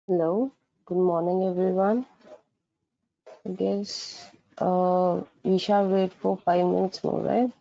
Hello, good morning, everyone. I guess we shall wait for 5 minutes more, right?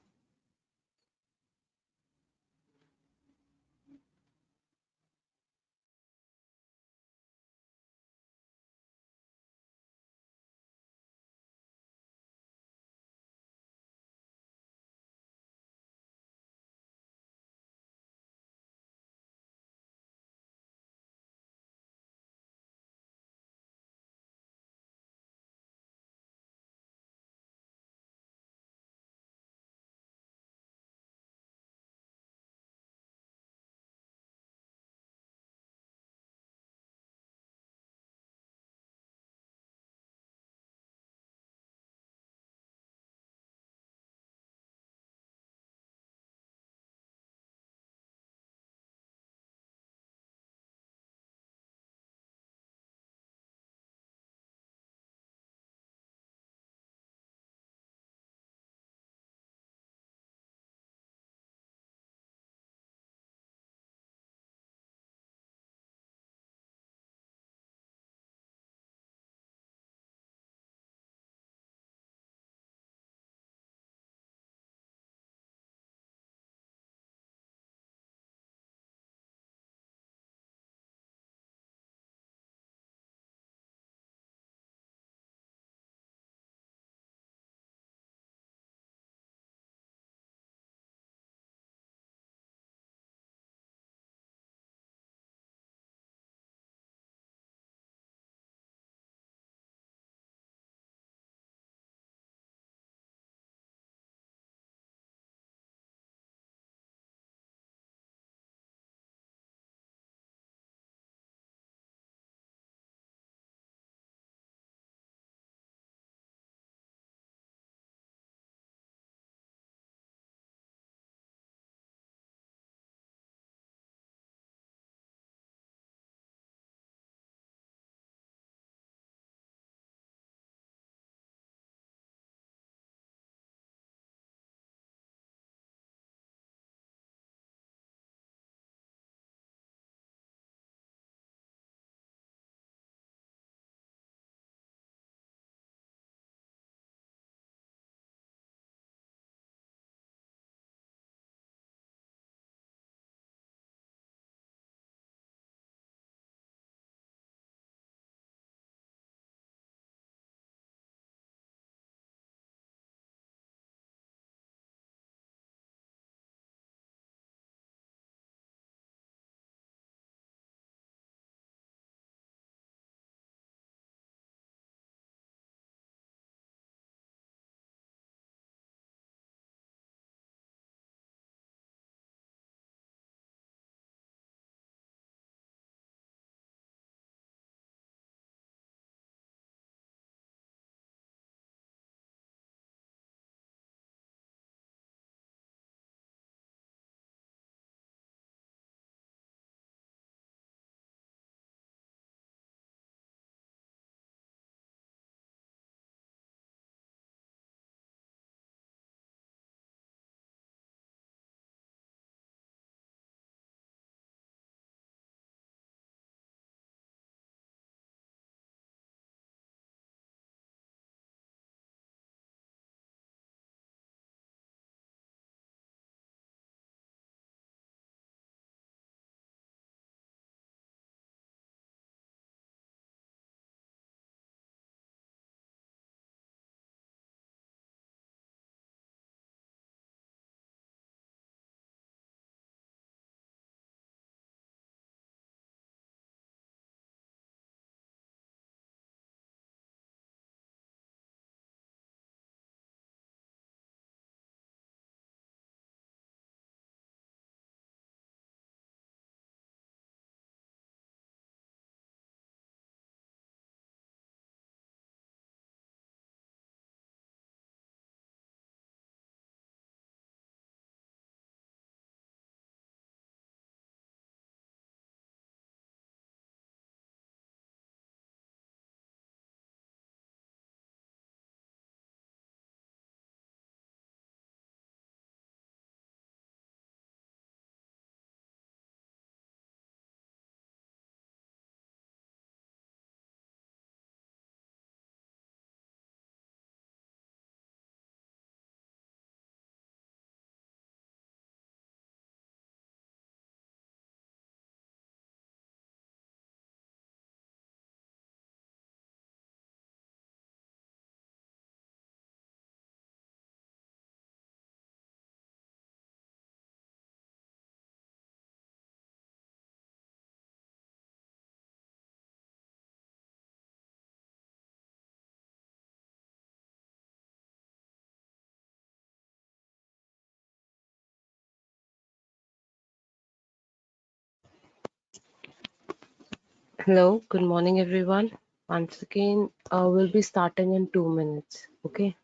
Hello, good morning, everyone. Once again, we'll be starting in 2 minutes. Okay.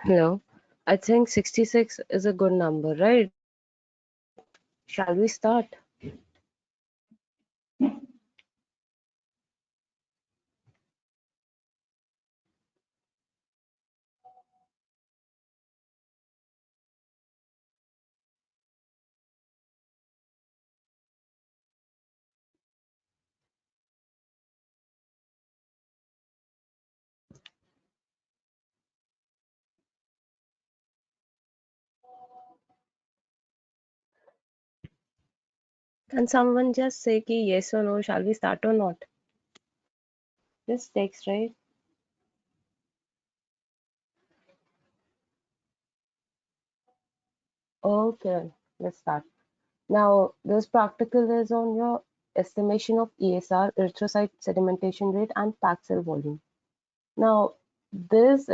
Hello. I think 66 is a good number, right? Shall we start? Can someone just say ki yes or no? Shall we start or not? Just text, right? Okay, let's start. Now, this practical is on your estimation of ESR, erythrocyte sedimentation rate, and packed cell volume. Now, this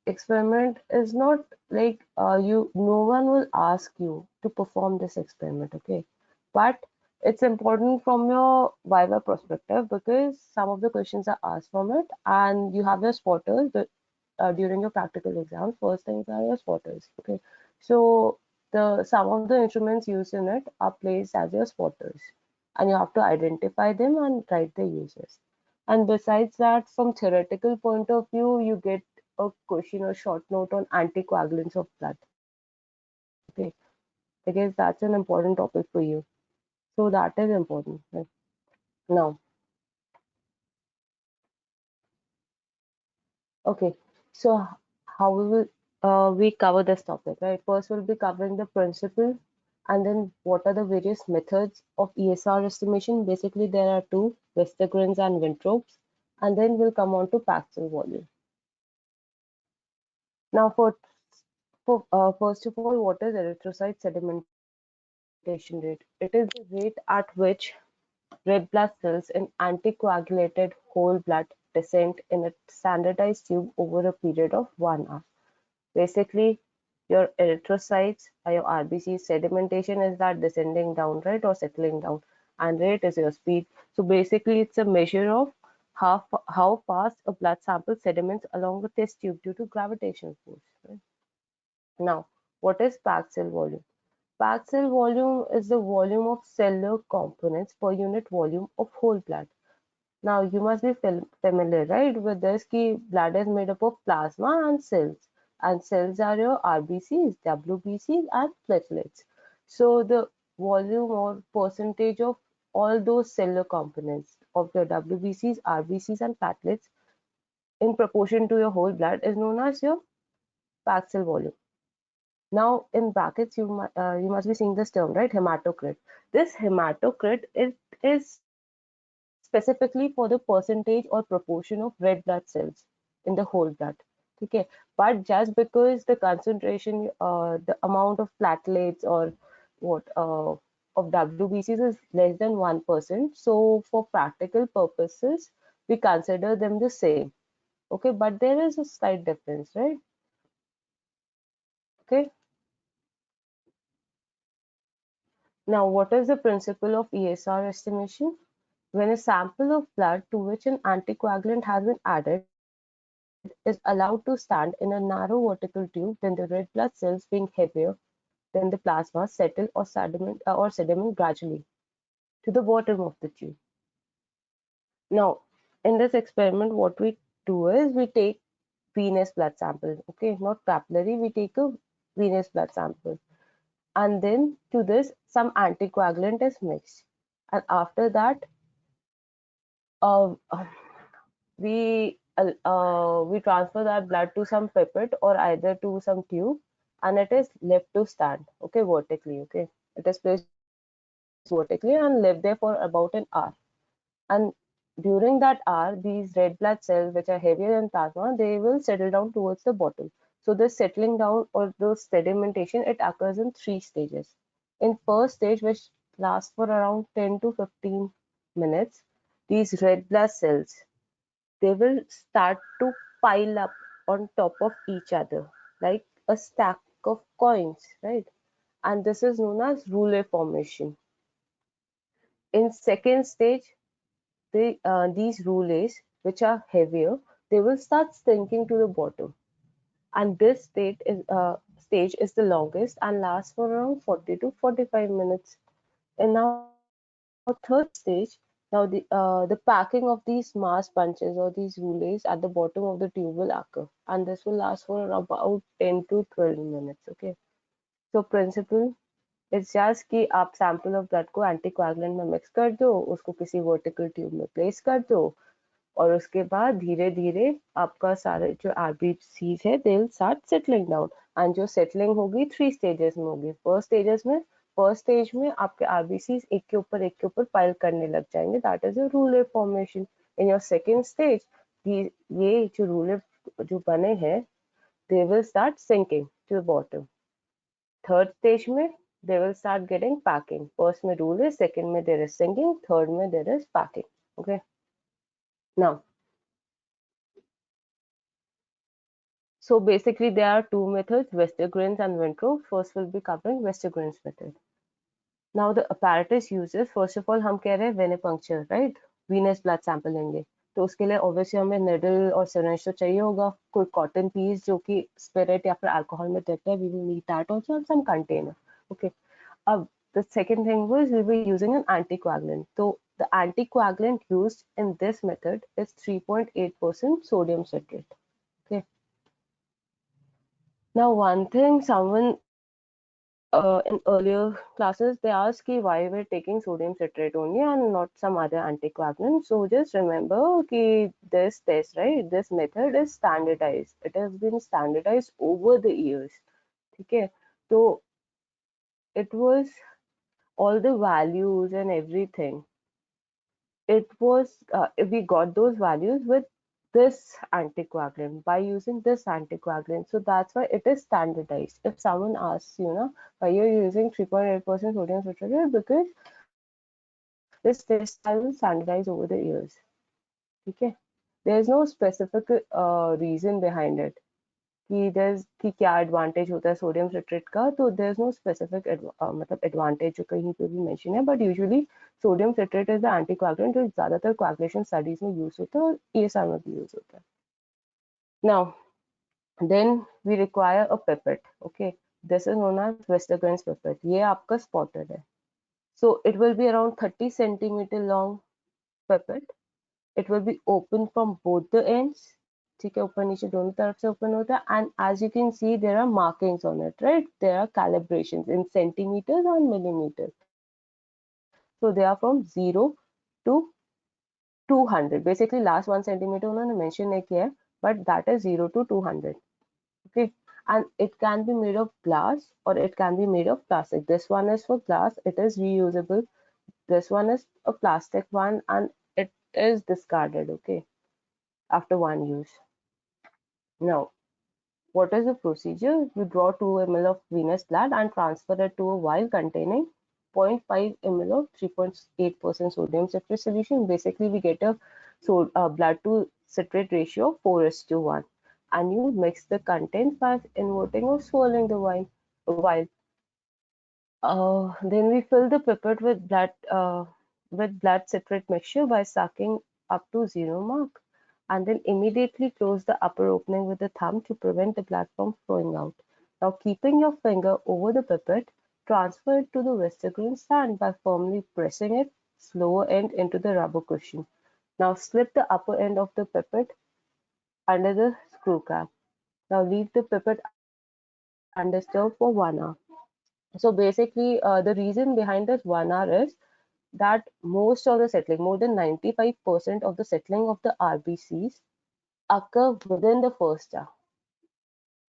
experiment is not like no one will ask you to perform this experiment, okay? But it's important from your Viva perspective because some of the questions are asked from it, and you have your spotters during your practical exam. First things are your spotters, okay? So the some of the instruments used in it are placed as your spotters, and you have to identify them and write the uses. And besides that, from theoretical point of view, you get a question or short note on anticoagulants of blood. Okay, because that's an important topic for you. So that is important. Right? Now, okay. So how we will we cover this topic, right? First, we'll be covering the principle, and then what are the various methods of ESR estimation. Basically, there are two: Westergrens and Wintrops, and then we'll come on to Paxil volume. Now, for first of all, what is erythrocyte sedimentation rate? It is the rate at which red blood cells in anticoagulated whole blood descend in a standardized tube over a period of 1 hour. Basically, your erythrocytes or your RBC sedimentation is that descending down, right, or settling down, and rate is your speed. So basically, it's a measure of how fast a blood sample sediments along a test tube due to gravitational force. Right? Now, what is packed cell volume? Packed cell volume is the volume of cellular components per unit volume of whole blood. Now, you must be familiar, right, with this key blood is made up of plasma and cells. And cells are your RBCs, WBCs, and platelets. So, the volume or percentage of all those cellular components of your WBCs, RBCs, and platelets in proportion to your whole blood is known as your packed cell volume. Now, in brackets, you must be seeing this term, right? Hematocrit. This hematocrit is specifically for the percentage or proportion of red blood cells in the whole blood. Okay, but just because the concentration, the amount of platelets or what of WBCs is less than 1%, so for practical purposes, we consider them the same. Okay, but there is a slight difference, right? Okay. Now, what is the principle of ESR estimation? When a sample of blood to which an anticoagulant has been added is allowed to stand in a narrow vertical tube, then the red blood cells being heavier than the plasma settle or sediment gradually to the bottom of the tube. Now, in this experiment, what we do is we take venous blood sample, okay, not capillary, we take a venous blood sample, and then to this some anticoagulant is mixed, and after that uh, we transfer that blood to some pipette or either to some tube, and it is left to stand, okay, vertically. Okay, it is placed vertically and left there for about an hour. And during that hour, these red blood cells, which are heavier than plasma, they will settle down towards the bottom. So the settling down or the sedimentation, it occurs in three stages. In first stage, which lasts for around 10 to 15 minutes, these red blood cells, they will start to pile up on top of each other like a stack of coins, right? And this is known as rouleau formation. In second stage, these rouleaus, which are heavier, they will start sinking to the bottom. And this stage is the longest and lasts for around 40 to 45 minutes. And now third stage, now the packing of these mass bunches or these rouleaus at the bottom of the tube will occur, and this will last for about 10 to 12 minutes. Okay, so principle it's just कि आप sample of blood को anticoagulant में mix कर दो, उसको किसी vertical tube में place कर दो, और उसके बाद धीरे धीरे आपका सारे जो आरबीसीज है दे will start settling down, and जो सेटलिंग होगी थ्री स्टेजेस में होगी. फर्स्ट स्टेज में आपके आरबीसीज एक के ऊपर पाइल करने लग जाएंगे, that is a rouleau formation. In your second stage ये जो रूलर जो बने हैं they will start sinking to the bottom. Third stage में they will start getting packing. First में rule is, second में there is sinking, third में there is packing. Okay. Now, so basically there are two methods, Westergreen's and Winthrop. First we'll be covering Westergreen's method. Now the apparatus uses, first of all हम कह रहे हैं venipuncture, right? Venous blood sample लेंगे. तो उसके लिए obviously हमें needle और syringe तो चाहिए होगा, कोई cotton piece जो कि spirit या फिर alcohol में देते हैं, we will need that also, and some container. Okay. The second thing was we were using an anticoagulant. So the anticoagulant used in this method is 3.8% sodium citrate. Okay. Now, one thing someone in earlier classes they asked ki why we're taking sodium citrate only and not some other anticoagulant. So just remember ki this test, right? This method is standardized. It has been standardized over the years. Okay. So it was all the values and everything. It was we got those values with this anticoagulant by using this anticoagulant, so that's why it is standardized. If someone asks you know why you're using 3.8% sodium citrate, because this test I will standardize over the years. Okay, there's no specific reason behind it कि क्या advantage होता है sodium citrate का, तो there is no specific मतलब advantage जो कहीं पे भी मेंशन है, but usually sodium citrate is the anticoagulant जो ज्यादातर कोएगुलेशन स्टडीज में यूज होता है और ईएसआर में भी यूज होता है. Now then we require a pipette. Okay, this is known as Westergren's pipette. ये आपका स्पॉटेड है. So it will be around 30 centimetre long pipette. It will be open from both the ends. ठीक है, ऊपर नीचे दोनों तरफ से ओपन होता है, and as you can see there are markings on it, right? There are calibrations in centimeters and millimeters. So they are from 0 to 200. Basically last 1 centimeter उन्होंने mention नहीं किया है, but that is 0 to 200. Okay, and it can be made of glass or it can be made of plastic. This one is for glass, it is reusable. This one is a plastic one and it is discarded, okay, after one use. Now, what is the procedure? You draw 2 ml of venous blood and transfer it to a vial containing 0.5 ml of 3.8% sodium citrate solution. Basically, we get a blood to citrate ratio of 4:1. And you mix the contents by inverting or swirling the vial. Then we fill the pipette with blood citrate mixture by sucking up to 0 mark, and then immediately close the upper opening with the thumb to prevent the blood from flowing out. Now, keeping your finger over the pipette, transfer it to the Westergren stand by firmly pressing its lower end into the rubber cushion. Now, slip the upper end of the pipette under the screw cap. Now, leave the pipette undisturbed for 1 hour. So basically, the reason behind this 1 hour is that most of the settling, more than 95% of the settling of the RBCs occur within the first hour.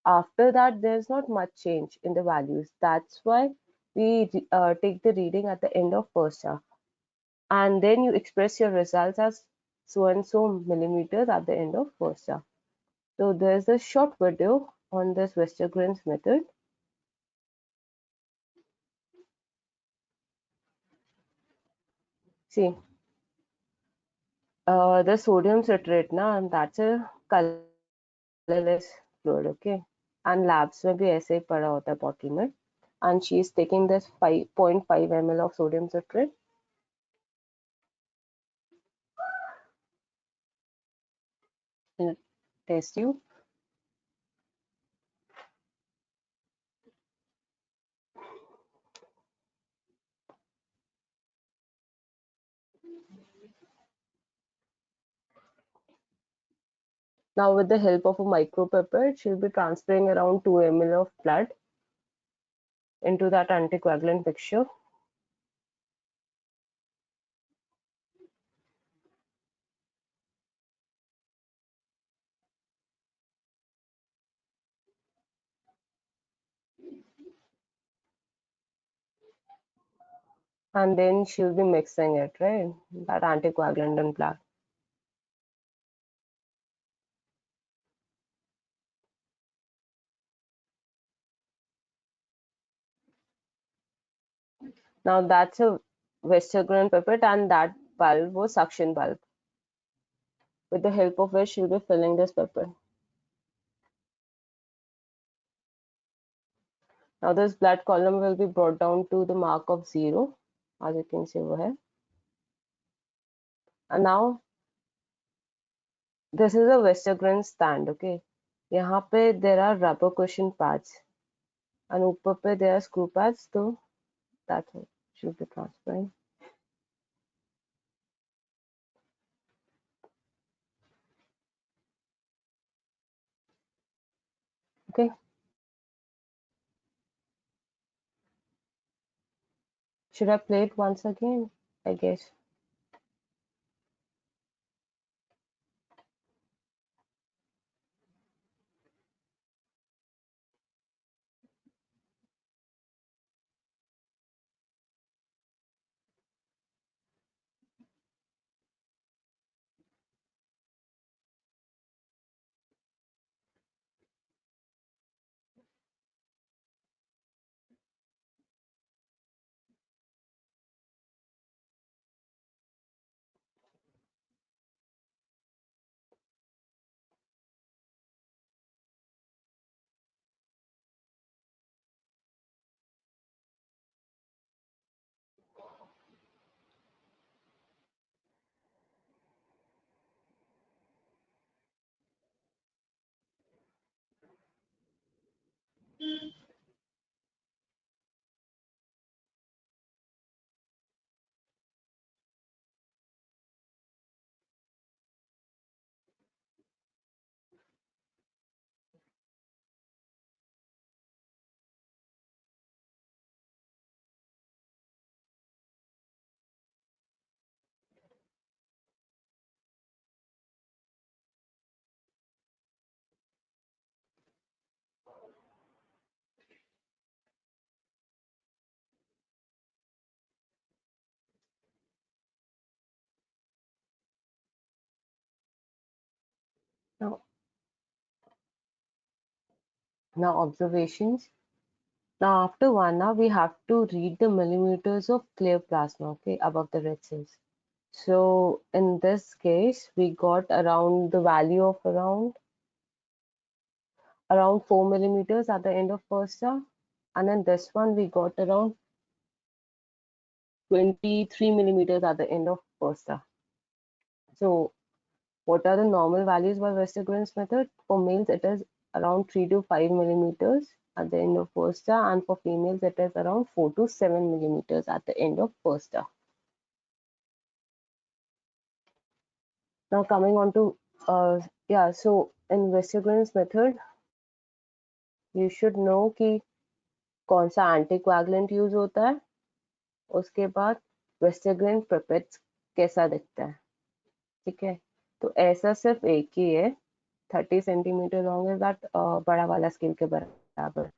After that, there's not much change in the values. That's why we take the reading at the end of first hour. And then you express your results as so and so millimeters at the end of first hour. So there's a short video on this Westergren's method. See, the sodium citrate na, and that's a colorless fluid, okay, and labs में भी ऐसे ही पड़ा होता है bottle में. And she is taking this 5.5 ml of sodium citrate. In test tube. Now with the help of a micropipette, she'll be transferring around 2 ml of blood into that anticoagulant mixture. And then she'll be mixing it, right? That anticoagulant and blood. Now that's a Westergren pipette and that bulb was suction bulb, with the help of which she'll be filling this pipette. Now this blood column will be brought down to the mark of 0, as you can see over here. And now this is a Westergren stand, okay. यहाँ पे there are rubber cushion pads and ऊपर पे there are screw pads, so that should be transferring. Okay. Should I play it once again? I guess. Now, now observations. Now after 1 hour, we have to read the millimeters of clear plasma, okay, above the red cells. So in this case, we got around the value of around 4 millimeters at the end of first hour, and in this one we got around 23 millimeters at the end of first hour. So what are the normal values by Westergren's method? For males, it is around 3 to 5 millimeters at the end of first hour, and for females, it is around 4 to 7 millimeters at the end of first hour. Now coming on to so in Westergren's method, you should know कि कौन सा anticoagulant use होता है, उसके बाद वेस्टरग्रेन pipettes कैसा दिखता है, ठीक है। तो ऐसा सिर्फ एक ही है, 30 सेंटीमीटर लॉन्ग, इज दैट बड़ा वाला स्केल के बराबर।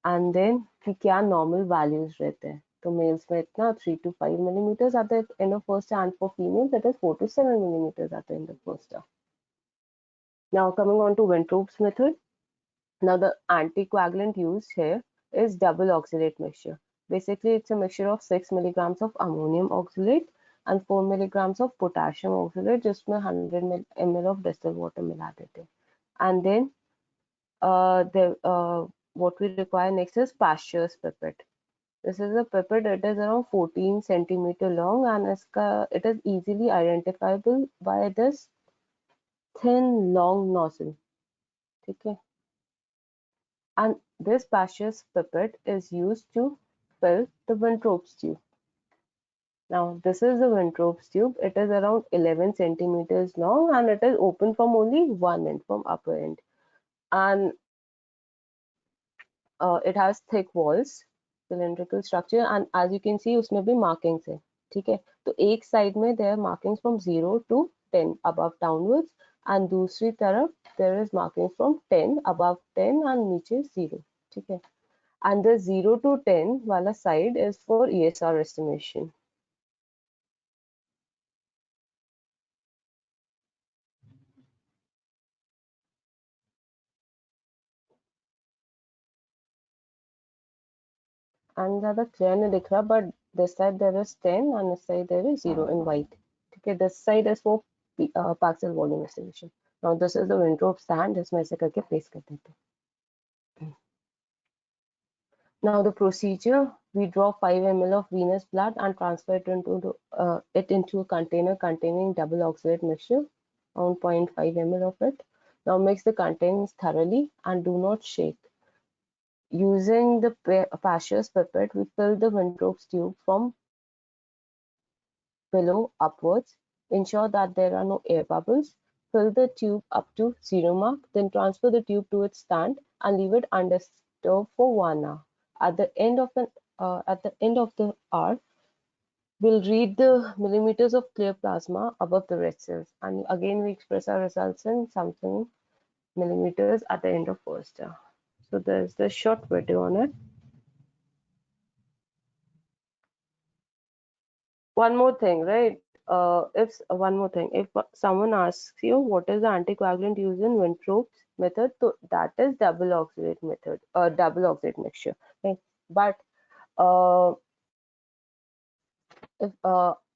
एंड देन कि क्या नॉर्मल वैल्यूज रहते हैं, तो मेल्स में इतना 3 to 5 millimeters at the end of first and for females it is 4 to 7 millimeters at the end of first. Now coming on to Winthrop's method. Now the anticoagulant used here is double oxalate mixture. Basically it's a mixture of 6 milligrams of ammonium oxalate and 4 milligrams of potassium oxalate, जिसमें 100 ml of distilled water मिला देते हैं. And then what we require next is Pasteur's pipette. This is a pipette. It is around 14 centimeter long and it is easily identifiable by this thin long nozzle. Okay. And this Pasteur's pipette is used to fill the Winthrop's tube. Now this is the Winthrop's tube. It is around 11 centimeters long and it is open from only one end, from upper end. And it has thick walls, cylindrical structure, and as you can see उसमें भी markings है, ठीक है। तो एक side में there are markings from 0 to 10 above downwards and दूसरी तरफ there is markings from 10 above 10 and नीचे 0, ठीक है। And the 0 to 10 wala side is for ESR estimation. And ज़्यादा clear नहीं दिख रहा, but this side there is 10 and this side there is 0 in white. Okay, this side is for parcel volume estimation. Now this is the Winthrop stand, इसमें ऐसे करके place कर देते हैं. Now the procedure, we draw 5 ml of venous blood and transfer it into a container containing double oxalate mixture, around 0.5 ml of it. Now mix the contents thoroughly and do not shake. Using the Pasteur's pipette, we fill the Winthrop's tube from below upwards. Ensure that there are no air bubbles. Fill the tube up to 0 mark, then transfer the tube to its stand and leave it undisturbed for 1 hour. At the end of the hour, we'll read the millimeters of clear plasma above the red cells, and again we express our results in something millimeters at the end of first hour. So there's the short video on it. One more thing, right? If someone asks you what is the anticoagulant used in Winthrop's method, so that is double oxalate method, double oxalate mixture. Okay? But uh, if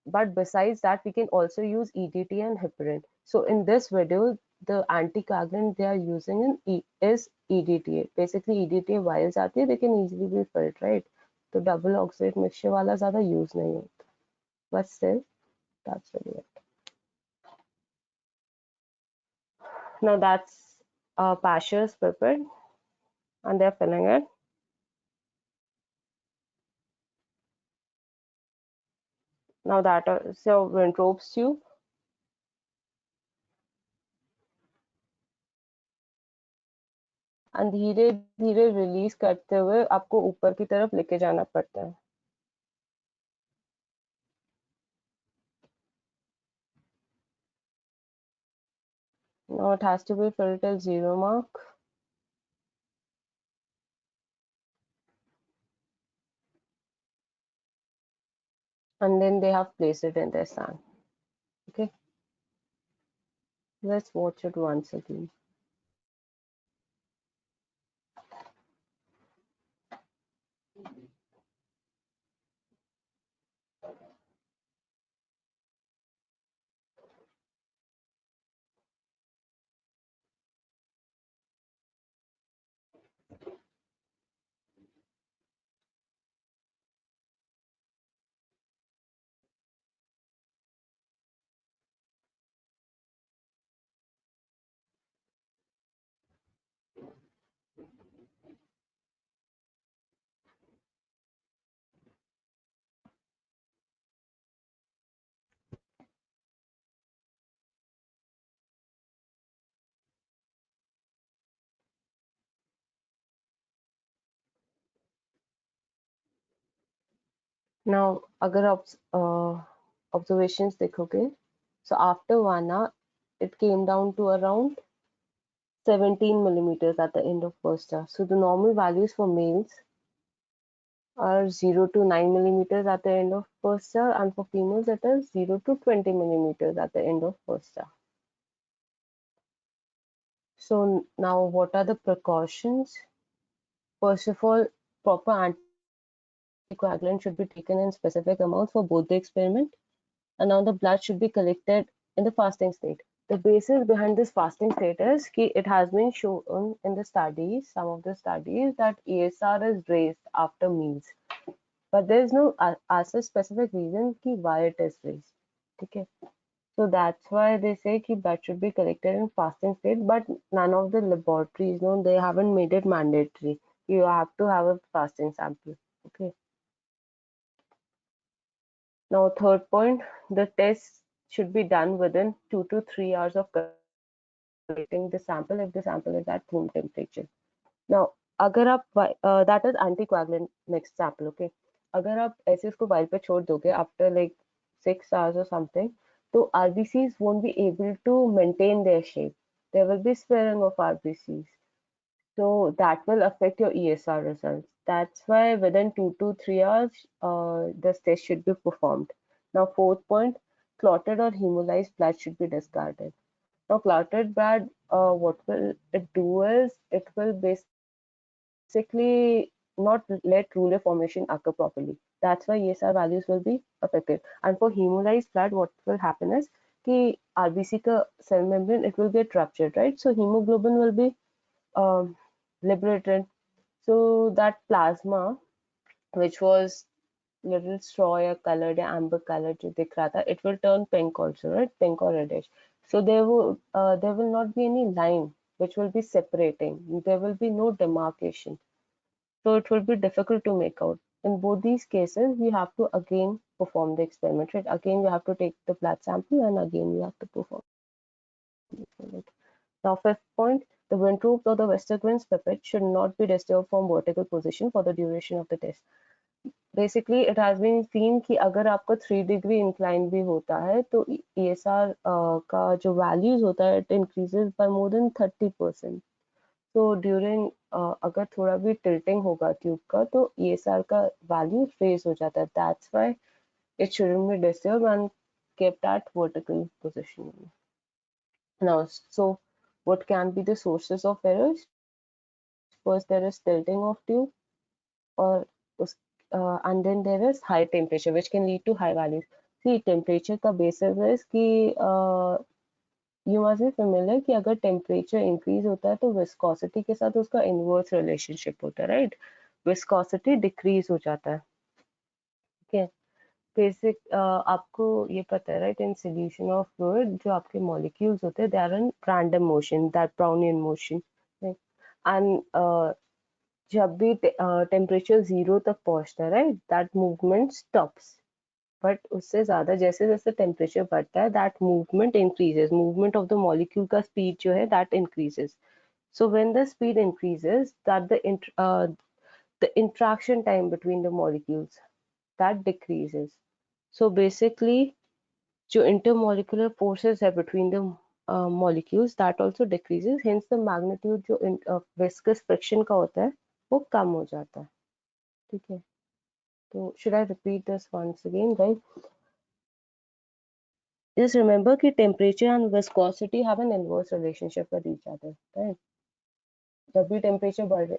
but besides that, we can also use EDTA and heparin. So in this video, the anticoagulant they are using is EDTA. Basically, EDTA vials आती है, they can easily be filled, right? तो double oxalate mixture वाला ज़्यादा use नहीं होता. But still, that's really it. Now that's Pasteur's pipette and they're filling it. Now that so Winthrop's tube. And धीरे धीरे release करते हुए आपको ऊपर की तरफ लेके जाना पड़ता है. Now it has to be filled till 0 mark. And then they have placed it in their stand. Okay. Let's watch it once again. Now, अगर आप observations देखोगे, so after 1 hour, it came down to around 17 millimeters at the end of first hour. So the normal values for males are 0 to 9 millimeters at the end of first hour, and for females it is 0 to 20 millimeters at the end of first hour. So now what are the precautions? First of all, proper anticoagulant should be taken in specific amounts for both the experiment, and now the blood should be collected in the fasting state. The basis behind this fasting state is that it has been shown in the studies, some of the studies, that ESR is raised after meals. But there is no as a specific reason why it is raised. Okay. So that's why they say blood should be collected in fasting state, but none of the laboratories, no, they haven't made it mandatory. You have to have a fasting sample. Okay. Now, third point, the test should be done within 2 to 3 hours of collecting the sample if the sample is at room temperature. Now, अगर आप that is anticoagulant mixed sample, okay? अगर आप ऐसे इसको while पे छोड़ दोगे after like 6 hours or something, तो RBCs won't be able to maintain their shape. There will be sparing of RBCs. So that will affect your ESR results. That's why within 2 to 3 hours, this test should be performed. Now, fourth point, clotted or hemolyzed blood should be discarded. Now, clotted blood, what will it do is it will basically not let rouleau formation occur properly. That's why ESR values will be affected. And for hemolyzed blood, what will happen is कि RBC का cell membrane, it will get ruptured, right? So hemoglobin will be um, liberated. So that plasma, which was little straw या colored या amber colored जो दिख रहा था, it will turn pink also, right? Pink or reddish. So there will not be any line which will be separating. There will be no demarcation. So it will be difficult to make out. In both these cases, we have to again perform the experiment, right? Again, we have to take the blood sample and again we have to perform the experiment. Now, fifth point, the Winthrop or the Westergren's pipette should not be disturbed from vertical position for the duration of the test. Basically, it has been seen कि अगर आपका 3 degree incline भी होता है तो ESR का जो values होता है it increases by more than 30%. So during अगर थोड़ा भी tilting होगा ट्यूब का तो ESR का value raise हो जाता है. That's why it shouldn't be disturbed and kept at vertical position. Now, so what can be the sources of errors? First, there is tilting of tube, or and then there is high temperature, which can lead to high values. See, temperature का basis is कि you must be familiar कि अगर temperature increase होता है तो viscosity के साथ उसका inverse relationship होता है, right? Viscosity decrease हो जाता है. Okay. बेसिक आपको ये पता है right in solution of fluid जो आपके मॉलिक्यूल्स होते हैं they are in random motion that Brownian motion and जब भी टेम्परेचर 0 तक पहुंचता है right that movement stops but उससे ज्यादा जैसे जैसे टेम्परेचर बढ़ता है that movement increases movement of the molecule का स्पीड जो है that increases so when the speed increases that the interaction time between the molecules that decreases so basically जो intermolecular forces है between the molecules that also decreases hence the magnitude जो viscous friction का होता है वो कम हो जाता है. ठीक है तो should I repeat this once again guys? Just remember कि temperature and viscosity have an inverse relationship with each other, right? जब भी टेम्परेचर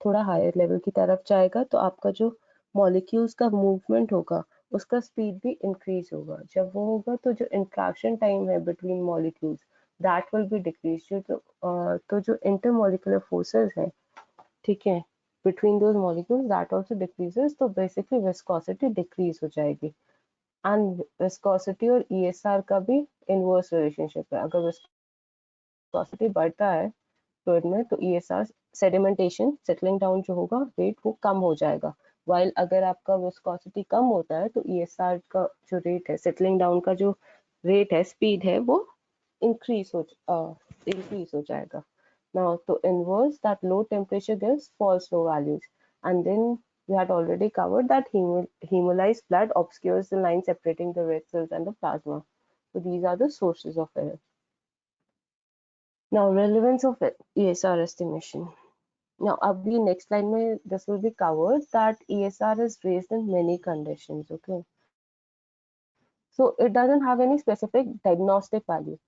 थोड़ा हायर लेवल की तरफ जाएगा तो आपका जो मॉलिक्यूल्स का मूवमेंट होगा उसका स्पीड भी इंक्रीज होगा। जब वो होगा तो जो इंट्रैक्शन टाइम है between molecules that will be decrease. तो जो इंटरमॉलिक्यूलर फोर्सेस है, ठीक है, between those molecules that also decreases, तो बेसिकली विस्कोसिटी डिक्रीज हो जाएगी। एंड विस्कोसिटी और ईएसआर का भी इनवर्स रिलेशनशिप है। अगर विस्कोसिटी बढ़ता है फ्लूइड में तो ईएसआर सेडिमेंटेशन सेटलिंग डाउन जो होगा रेट वो कम हो जाएगा। वाइल अगर आपका विस्कोसिटी कम होता है तो ईएसआर का जो रेट है सेटलिंग डाउन का जो रेट है स्पीड है वो इंक्रीज हो जाएगा। Now to inverse that low temperature gives false low values, and then we had already covered that hemolyzed blood obscures the line separating the red cells and the plasma. So these are the sources of error. Now relevance of ESR estimation. Now abhi next line mein this will be covered that ESR is raised in many conditions. Okay, so it doesn't have any specific diagnostic value.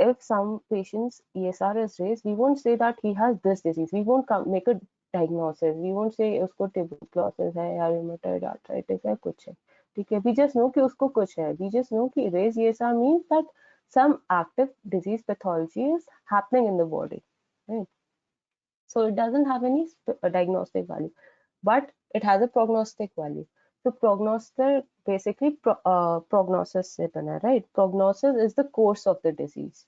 If some patient's ESR is raised, we won't say that he has this disease. We won't make a diagnosis. We won't say usko tuberculosis hai ya rheumatoid arthritis hai kuch hai. ठीक है, we just know कि उसको कुछ है. We just know कि raised ESR means that some active disease pathology is happening in the body, right? So it doesn't have any diagnostic value, but it has a prognostic value. So prognosis basically prognosis से बना, right? Prognosis is the course of the disease.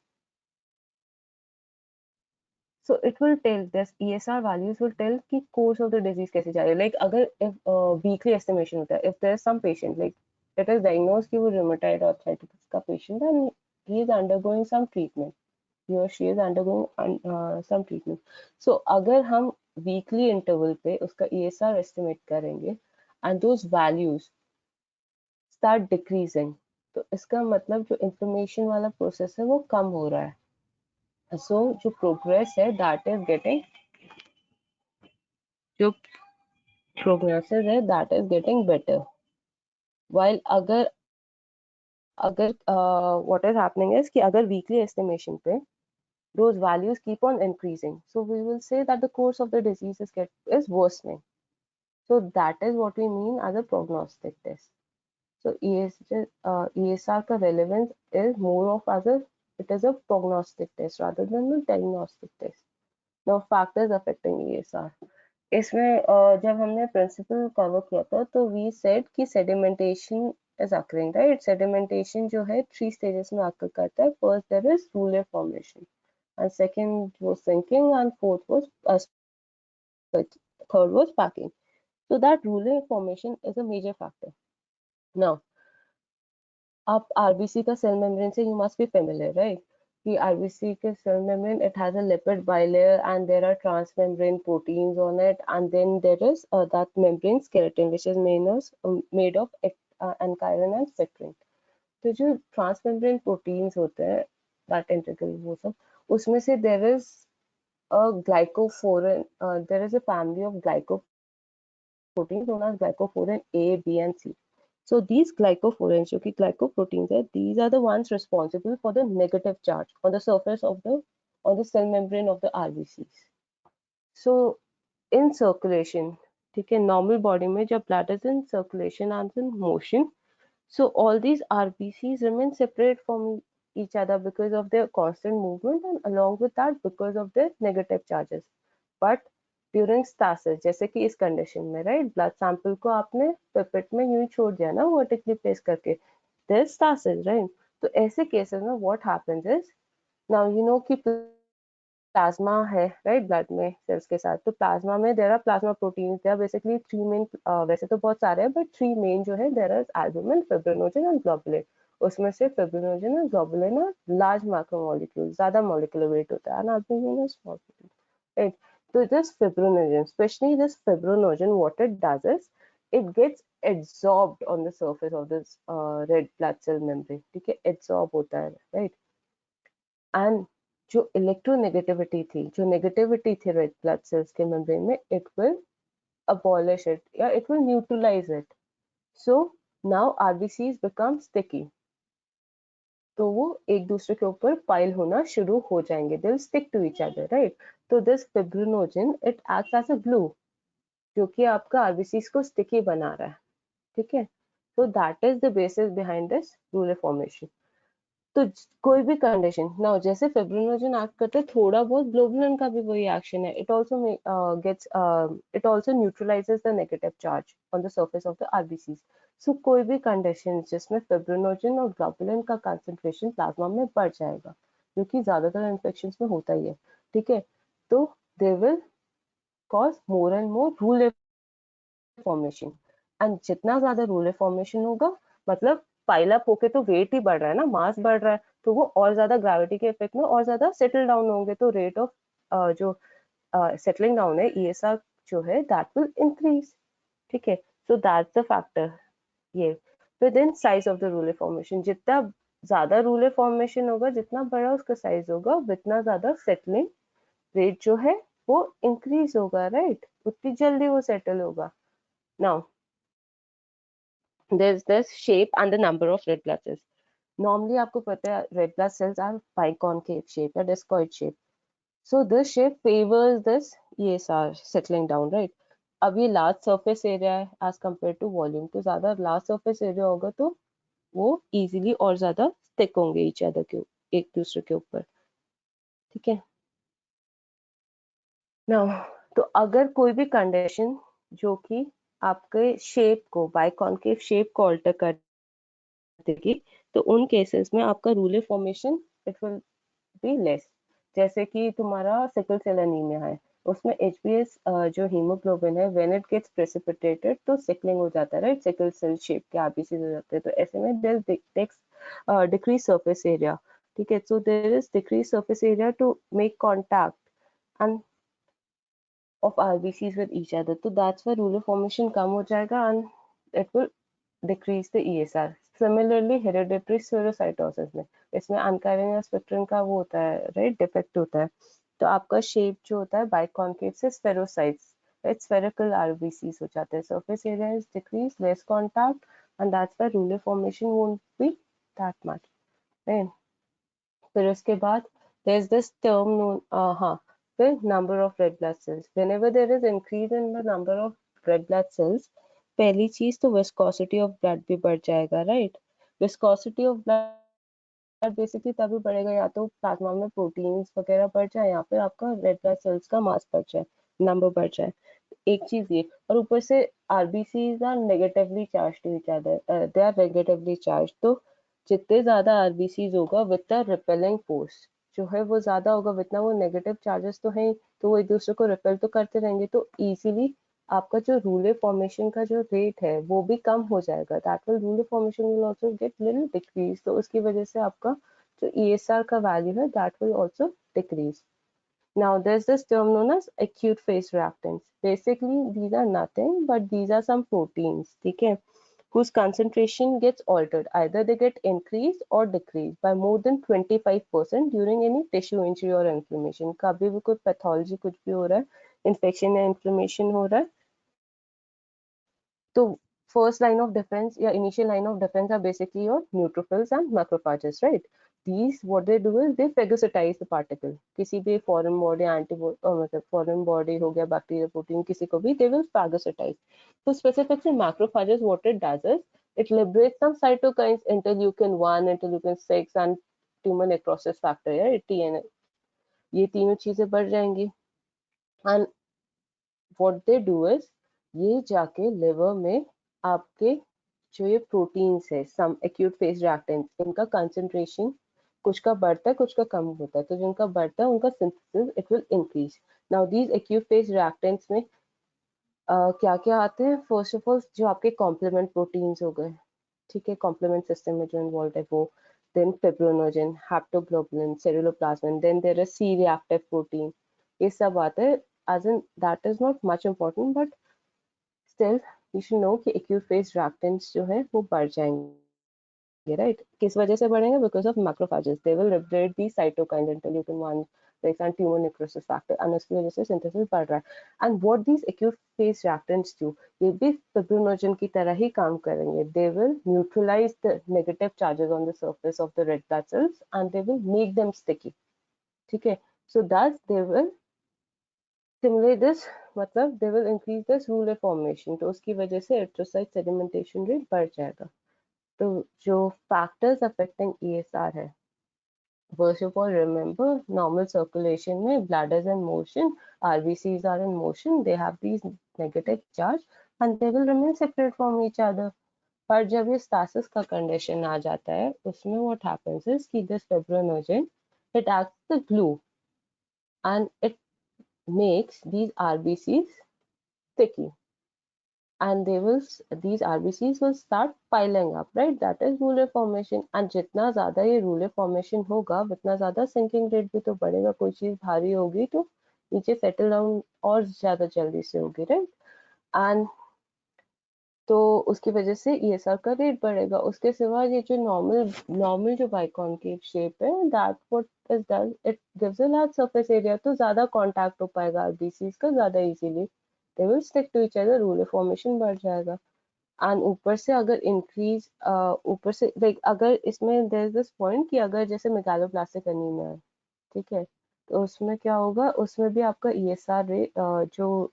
So it will tell this ESR values will tell कि course of the disease कैसे जा रही है। Like अगर if weekly estimation होता है, if there is some patient like it is diagnosed कि वो rheumatoid arthritis का patient है and he is undergoing some treatment, he or she is undergoing some treatment. So अगर हम weekly interval पे उसका ESR estimate करेंगे and those values start decreasing, तो इसका मतलब जो inflammation वाला process है वो कम हो रहा है। So जो progress है that is getting जो prognosis है that is getting better, while अगर what is happening is कि अगर weekly estimation पे those values keep on increasing, so we will say that the course of the disease is worsening. So that is what we mean as a prognostic test. So ESR का relevance is more of as a it is a prognostic test rather than a diagnostic test. Now factors affecting ESR. इसमें जब हमने principal cover किया था तो we said कि sedimentation is occurring, right? Sedimentation जो है 3 स्टेजेस में अकर करता है। First there is rouleau formation and second was sinking and fourth was third was packing. So that ruler formation is a major factor. Now आप RBC का cell membrane से you must be familiar, right? कि RBC के cell membrane it has a lipid bilayer and there are transmembrane proteins on it, and then there is that membrane skeleton which is made of ankyrin and spectrin. तो जो transmembrane proteins होते हैं that integral वो सब उसमें से a glycophorin there is a family of glycoproteins known as glycophorin A, B and C. So these glycophorins, जो कि glycoproteins है, these are the ones responsible for the negative charge on the surface of the on the cell membrane of the RBCs. So in circulation, ठीक है, normal body में जब blood is in circulation and in motion, so all these RBCs remain separate from each other because of their constant movement and along with that because of their negative charges. But during stasis जैसे कि इस condition में, right, blood sample को आपने pipette में यूं छोड़ दिया ना वर्टिकली प्लेस करके, देयर स्टासिस, राइट? तो ऐसे केसेस में what happens is, now you know कि प्लाज्मा है, राइट, ब्लड में सेल्स के साथ, तो प्लाज्मा में there are plasma proteins, there are basically three main, वैसे तो बहुत सारे हैं बट थ्री मेन जो है, there is albumin, fibrinogen and globulin. उसमें से फिब्रिनोजन और ग्लोबुलिन आर लार्ज मैक्रोमोलेक्यूल, ज्यादा मॉलिक्यूलर वेट होता है, and albumin is small, right? So this fibrinogen, especially this fibrinogen, what it does is it gets adsorbed on the surface of this red blood cell membrane, ठीक है, adsorb होता है, right? And जो electronegativity थी, जो negativity थी red blood cells के membrane में, it will abolish it, या it will neutralize it. So now RBCs become sticky. तो वो एक दूसरे के ऊपर पाइल होना शुरू हो जाएंगे, they will stick to each other, right. तो this fibrinogen it acts as a glue, जो कि आपका आरबीसीज को स्टिकी बना रहा है, ठीक है। तो that is the basis behind this रूले formation. तो कोई भी कंडीशन ना, जैसे फिब्रिनोजन एक्ट करते हैं, थोड़ा बहुत ग्लोबुलिन का भी वही एक्शन है, it also gets it also neutralizes the negative charge on the surface of the RBCs. So कोई भी कंडीशन जिसमें फिब्रिनोजन और ग्लोबुलिन का कंसंट्रेशन प्लाज्मा में बढ़ जाएगा, जो कि ज्यादातर इन्फेक्शन में होता ही है, ठीक है, तो they will cause more and more रूले formation. And जितना ज्यादा रूले फॉर्मेशन होगा, मतलब पाइल अप होके तो वेट ही बढ़ रहा है ना, मास बढ़ रहा है, तो वो और ज्यादा ग्रेविटी के इफेक्ट में और ज्यादा सेटल डाउन होंगे, तो रेट ऑफ जो सेटलिंग डाउन है ईएसआर जो है दैट विल इंक्रीज, ठीक है। So that's the factor. ये with in size of the रूले फॉर्मेशन, जितना ज्यादा रूले फॉर्मेशन होगा, जितना बड़ा उसका साइज होगा, उतना ज्यादा सेटलिंग रेट जो है वो इंक्रीज होगा, राइट, उतनी जल्दी वो सेटल होगा। Now there's this shape and the number of red blood cells. Normally आपको पता है red blood cells are biconcave shape या discoid shape. So this shape favors this ESR settling down, right? अब ये large surface area है as compared to volume, तो ज्यादा large surface area होगा तो वो easily और ज्यादा stick होंगे each other के, एक दूसरे के ऊपर, ठीक है। Now तो अगर कोई भी कंडीशन जो कि आपके शेप को, बाइकॉन्केव शेप को अल्टर कर देगी, तो उन केसेस में आपका रूले formation it will be less. जैसे कि तुम्हारा सिकल सेल एनीमिया है, उसमें एचबीएस जो हीमोग्लोबिन है व्हेन इट गेट्स प्रेसिपिटेटेड तो सिकलिंग हो जाता है, राइट, सिकल सेल शेप के आरबीसी हो जाते हैं, तो ऐसे में there takes decrease surface area, ठीक है। So there is decrease surface area to make contact and of RBCs with each other, तो that's why रूले फॉर्मेशन कम हो जाएगा and it will decrease the ESR. Similarly, hereditary spherocytosis में, इसमें अनकाइरिन spectrum का वो होता है, राइट, डिफेक्ट होता है, तो आपका शेप जो होता है बाइकॉन्केव से स्फेरोसाइट्स, राइट, स्फेरिकल आरबीसीज हो जाते हैं, surface area is decrease, less contact, and that's why रूले formation won't be that much, right. फिर उसके बाद there's this term known हाँ, फिर number of red blood cells, whenever there is increase in the number of red blood cells, पहली चीज तो viscosity of blood भी बढ़ जाएगा, right। viscosity of blood basically तभी बढ़ेगा या तो प्लाज्मा में प्रोटीन्स वगैरह बढ़ जाए या फिर आपका रेड ब्लड सेल्स का मास बढ़ जाए, नंबर बढ़ जाए, एक चीज ये। और ऊपर से RBCs are negatively charge to each other, they are negatively charge, तो जितने ज्यादा आरबीसीज होगा विद द रिपेलिंग फोर्स जो है वो ज्यादा होगा, वितना वो नेगेटिव चार्जेस तो है, तो वो एक दूसरे को रिपेल तो करते रहेंगे, तो इजीली आपका जो रूले फॉर्मेशन का जो रेट है वो भी कम हो जाएगा, that will रूले formation will also get little decrease, तो उसकी वजह से आपका जो ईएसआर का वैल्यू है that will also decrease. Now there's this term known as acute phase reactants. Basically, these are nothing but these are some proteins, ठीक है, whose concentration gets altered. Either they get increased or decreased by more than 25% during any tissue injury or inflammation. कभी भी कोई pathology कुछ भी हो रहा है, इन्फेक्शन या इन्फ्लेमेशन हो रहा है, तो first line of defense या initial line of defense are basically your neutrophils and macrophages, right? These what they do is they phagocytize the particle. किसी भी foreign body मतलब foreign body हो गया bacteria protein किसी को भी they will phagocytize. So specifically macrophages what it does is it liberates some cytokines, interleukin 1, interleukin 6 and tumor necrosis factor, yeah, TNF. ये तीनों चीजें बढ़ जाएंगी and what they do is ये जाके लिवर में आपके जो ये प्रोटीन्स है सम एक्यूट फेज रिएक्टेंट्स, इनका कंसंट्रेशन कुछ का बढ़ता है कुछ का कम होता है, तो जिनका बढ़ता है उनका synthesis it will increase. Now these acute phase reactants में क्या क्या आते हैं, फर्स्ट ऑफ ऑल जो आपके कॉम्प्लीमेंट प्रोटीन्स हो गए, ठीक है, कॉम्प्लीमेंट सिस्टम में जो इन्वॉल्व है वो, then fibrinogen, haptoglobulin, ceruloplasmin, then there is C reactive protein, ये सब आते हैं, as in that is not much important but still you should know कि acute phase reactants जो है वो बढ़ जाएंगे, राइट, किस वजह से बढ़ेंगे, because of macrophages, they will liberate the cytokines, interleukin 1 plus and tumour necrosis factor, and उसकी वजह से सिंथेसिस बढ़ रहा है। And what these acute phase reactants do, ये भी फिब्रिनोजन की तरह ही काम करेंगे। They will neutralise the negative charges on the surface of the red blood cells and they will make them sticky. ठीक है, so that they will stimulate this, मतलब they will increase this rouleau formation, तो उसकी वजह से erythrocyte sedimentation rate बढ़ जाएगा। तो जो factors affecting ESR है, first of all remember normal circulation में blood is in motion, RBCs are in motion, they have these negative charge and they will remain separate from each other। पर जब ये stasis का condition आ जाता है, उसमें what happens is कि this fibrinogen it acts the glue and it makes these RBCs sticky, and these RBCs will start piling up, right? That is rouleau formation, and जितना ज़्यादा ये rouleau formation होगा, उतना ज़्यादा sinking rate भी तो बढ़ेगा। कोई चीज़ भारी होगी तो नीचे settle down और ज़्यादा जल्दी से होगी, right? And तो उसकी वजह से ESR का रेट बढ़ेगा। उसके सिवा ये जो नॉर्मल जो बाइकॉन्केव शेप है, that what is done, it gives a large surface area, तो ज्यादा कांटेक्ट हो पाएगा आरबीसीज का ज्यादा easily, they will stick to each other, rouleau formation बढ़ जाएगा। एंड ऊपर से अगर इंक्रीज ऊपर से लाइक अगर इसमें देयर इज दिस पॉइंट कि अगर जैसे मेगालोप्लास्टिक एनीमिया है, ठीक है, तो उसमें क्या होगा, उसमें भी आपका ईएसआर रेट जो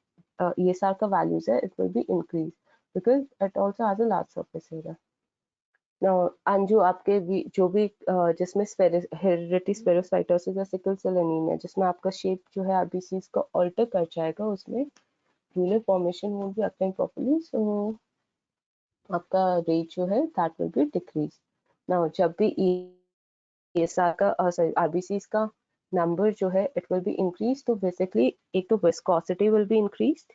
ईएसआर का वैल्यूज है, it will be increase because it also has a large surface area. Now, and जो आपके जो भी जिसमें हेरिडिटी स्पेरोसाइटोसिस या सिकल सेल एनीमिया, जिसमें आपका शेप जो है आरबीसीज का ऑल्टर कर जाएगा, उसमें ruler formation won't be occurring properly, so आपका रेट जो है that will be decrease. Now जब भी ईएसआर का सॉरी आरबीसीज का नंबर जो है इट विल बी इंक्रीज, तो बेसिकली एक तो विस्कोसिटी विल बी इंक्रीज,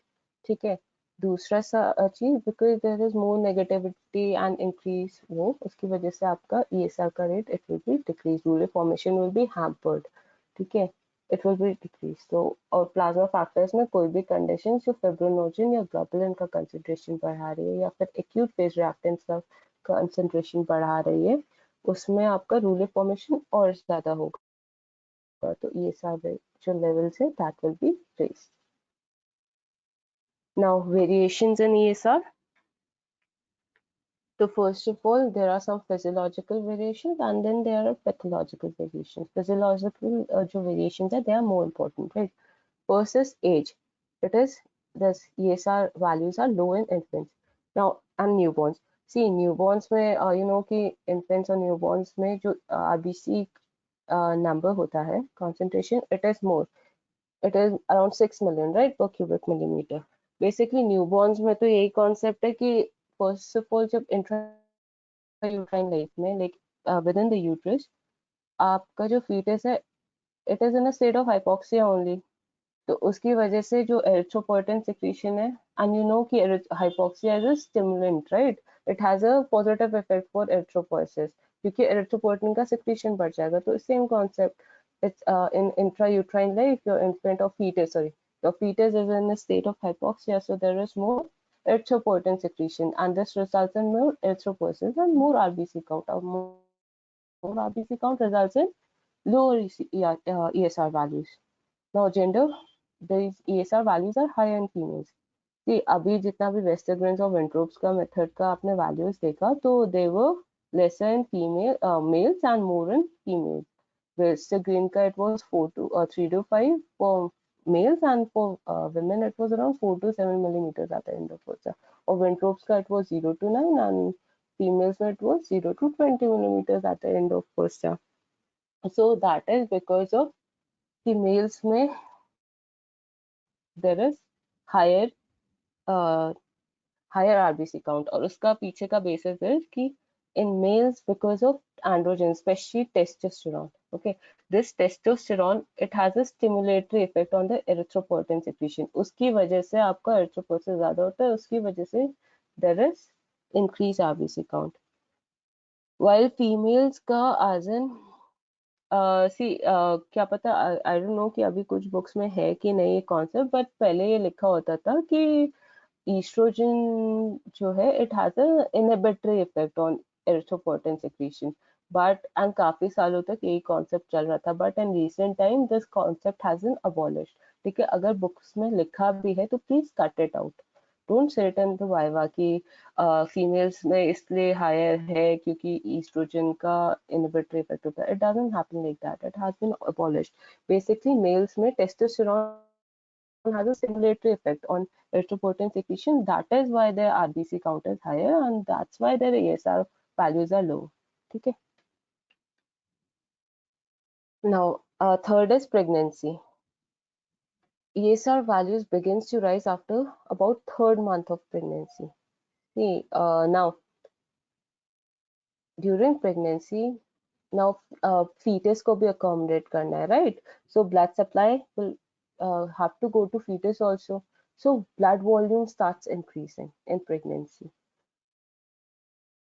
ठीक है, दूसरा सा चीज because there is more negativity and increase, वो उसकी वजह से आपका ईएसआर का rate it will be decrease, rouleau formation will be hampered, ठीक है, इट विल बी डिक्रीज। तो और प्लाज्मा फैक्टर्स में कोई भी कंडीशन जो फिब्रिनोजन या ग्लोबुलिन का कंसंट्रेशन बढ़ा रही है या फिर एक्यूट फेज रिएक्टेंट्स का कंसंट्रेशन बढ़ा रही है, उसमें आपका rouleau फॉर्मेशन और ज्यादा होगा, तो ESR जो लेवल्स है that will be raised. Now variations in ESR. So first of all, there are some physiological variations and then there are pathological variations. Physiological जो variations है, they are more important, right? First is age. It is this ESR values are low in infants. Now and newborns. See newborns में you know कि infants और newborns में जो RBC number होता है concentration, it is more. It is around 6 million, right, per cubic millimeter. Basically newborns में तो यही concept है कि first of all जब intrauterine life में like within the uterus आपका जो fetus है it is in a state of hypoxia only, तो उसकी वजह से जो erythropoietin secretion है, and you know कि hypoxia is a stimulant, right, it has a positive effect for erythropoiesis क्योंकि erythropoietin का secretion बढ़ जाएगा, तो same concept, it's in intrauterine life your infant or fetus, sorry, your fetus is in a state of hypoxia, so there is more erythropoietin secretion and this results in more erythropoiesis and more RBC count, or more RBC count results in lower ESR values. Now gender, these ESR values are higher in females. See अभी जितना भी Westergrens और Wintrop's का method का आपने values देखा, तो they were lesser in males and more in females. Westergren का it was 3 to 5 for males and for women it was around 4 to 7 millimeters at the end of fossa. और Wintrop's का it was 0 to 9 and females में it was 0 to 20 millimeters at the end of fossa. So that is because of females में there is higher higher RBC count, और उसका पीछे का basis है कि in males because of androgen, especially testosterone. Okay, this testosterone it has a stimulatory effect on the erythropoietin secretion. उसकी वजह से आपका erythropoiesis ज़्यादा होता है, उसकी वजह से there is increased RBC count. While females का as in क्या पता, आई डोंट नो कि अभी कुछ बुक्स में है कि नहीं ये कॉन्सेप्ट, बट पहले ये लिखा होता था कि estrogen जो है it has a inhibitory effect on erythropoietin secretion, but and काफी सालों तक यही कॉन्सेप्ट चल रहा था, but in recent time this concept has been abolished. ठीक है, अगर बुक्स में लिखा भी है तो please cut it out. Don't say it in the viva कि फीमेल्स में इसलिए हायर है क्योंकि ईस्ट्रोजन का इनहिबिटरी इफेक्ट होता है। It doesn't happen like that, it has been abolished. Basically males में testosterone has a stimulatory effect on erythropoietin secretion. That is why their RBC count is higher, and that's why their ASR values are low. Okay. Now, third is pregnancy. ESR values begins to rise after about third month of pregnancy. See, now during pregnancy, now fetus को भी accommodate करना है, right? So blood supply will have to go to fetus also. So blood volume starts increasing in pregnancy.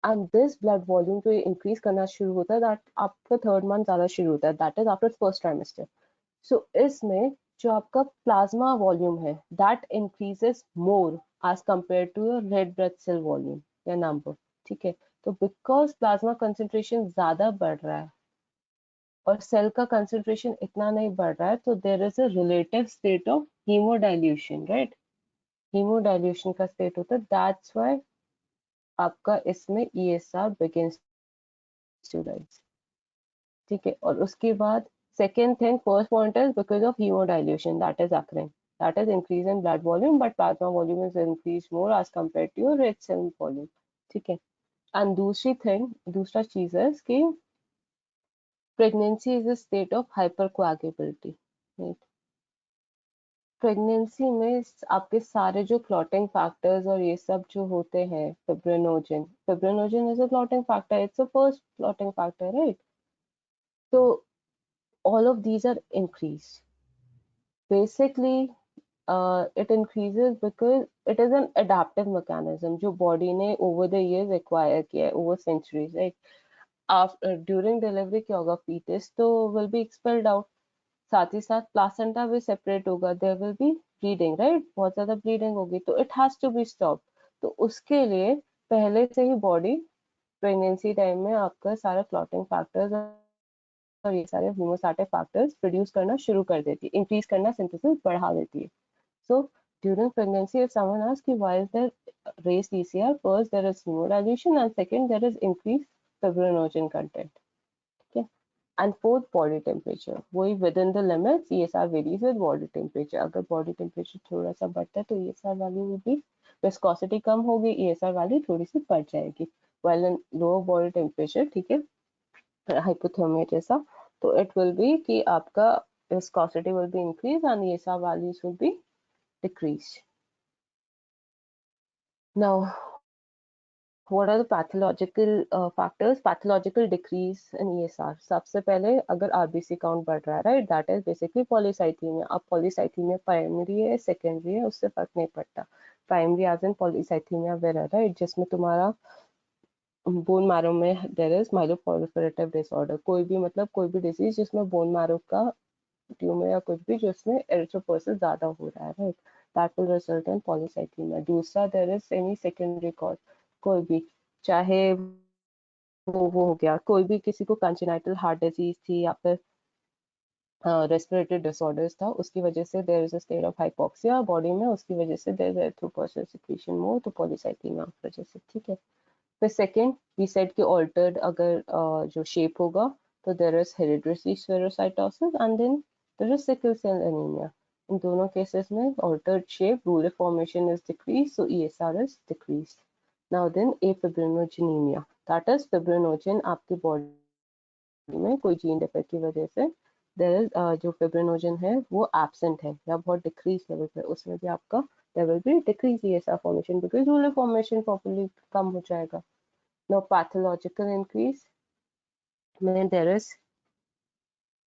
And this blood volume जो increase करना शुरू होता है that आपका third month ज़्यादा शुरू होता है, that is after first trimester. So इसमें जो आपका plasma volume है that increases more as compared to your red blood cell volume या number. ठीक है, तो because plasma concentration ज़्यादा बढ़ रहा है और सेल का concentration इतना नहीं बढ़ रहा है, तो there is a relative state of hemodilution, right? Hemodilution का state होता है, that's why आपका इसमें ESR begins to rise. ठीक है, और उसके बाद second thing, first point is because of hemodilution that is occurring, that is increase in blood volume, but plasma volume is increased more as compared to your red cell volume. ठीक है, and दूसरा चीज है कि pregnancy is a state of hypercoagulability, right? Pregnancy में आपके सारे जो क्लॉटिंग फैक्टर्स और ये सब जो होते हैं, fibrinogen is a clotting factor, it's a first clotting factor, right? तो all of these are increased. Basically, it increases because it is an adaptive mechanism जो body ने over the years acquire किया है, over centuries, right? After during delivery क्या होगा, fetus तो will be expelled out, साथ ही साथ placenta भी separate होगा, there will be bleeding, right? बहुत ज़्यादा bleeding होगी, तो it has to be stopped. तो उसके लिए पहले से ही body pregnancy time में आपका सारा clotting factors और ये सारे होमोस्टैटिक फैक्टर्स प्रोड्यूस करना शुरू कर देती है, इंक्रीज करना, सिंथेसिस बढ़ा देती है. सो during pregnancy, if someone asks why is there raised ECR, first there is hemodilution and second there is increased fibrinogen content. Okay, and fourth body temperature, वही within the limits ESR varies with body temperature. अगर body temperature थोड़ा सा बढ़ता है तो ESR value will be, viscosity कम होगी, ESR value थोड़ी सी बढ़ जाएगी. while in lower body temperature, ठीक है, hypothermia जैसा, तो it will be कि आपका viscosity will be increased and ESR values will be decreased. Now, what are the pathological factors? Pathological decrease in ESR. सबसे पहले अगर RBC count बढ़ रहा है, right? That is basically polycythemia. अब polycythemia primary है, secondary है, उससे फर्क नहीं पड़ता. Primary as in polycythemia vera, right? जिसमें तुम्हारा बोन मैरो में देयर इज माइलोप्रोलिफरेटिव डिसऑर्डर, कोई भी मतलब कोई भी डिजीज जिसमें बोन मैरो का ट्यूमर या कुछ भी जिसमें एरिथ्रोपोइसिस ज्यादा हो रहा है, right, that will result in polycythemia. दूसरा there is any secondary cause, कोई भी, चाहे वो हो गया, कोई भी किसी को कंजेनाइटल हार्ट डिजीज थी या फिर रेस्पिरेटरी डिसऑर्डर्स था, उसकी वजह से there is a state of hypoxia body में, उसकी वजह से there is erythropoiesis secretion more, तो पॉलीसाइथेमिया की वजह से. ठीक है, फिर सेकेंड वी सेड कि ऑल्टर्ड अगर जो शेप होगा तो there is hereditary spherocytosis and then there is sickle cell anaemia. इन दोनों केसेस में ऑल्टर्ड शेप, रूलर formation is decrease, so ESR is decrease. Now then afibrinogenemia, that is fibrinogen आपकी बॉडी में कोई जीन डिफेक्ट की वजह से देयर इज जो फिब्रिनोजन है वो एब्सेंट है या बहुत डिक्रीज लेवल पे, उसमें भी आपका there will be decrease ESR formation because रूलर फॉर्मेशन प्रॉपर्ली कम हो जाएगा. Now pathological increase में there is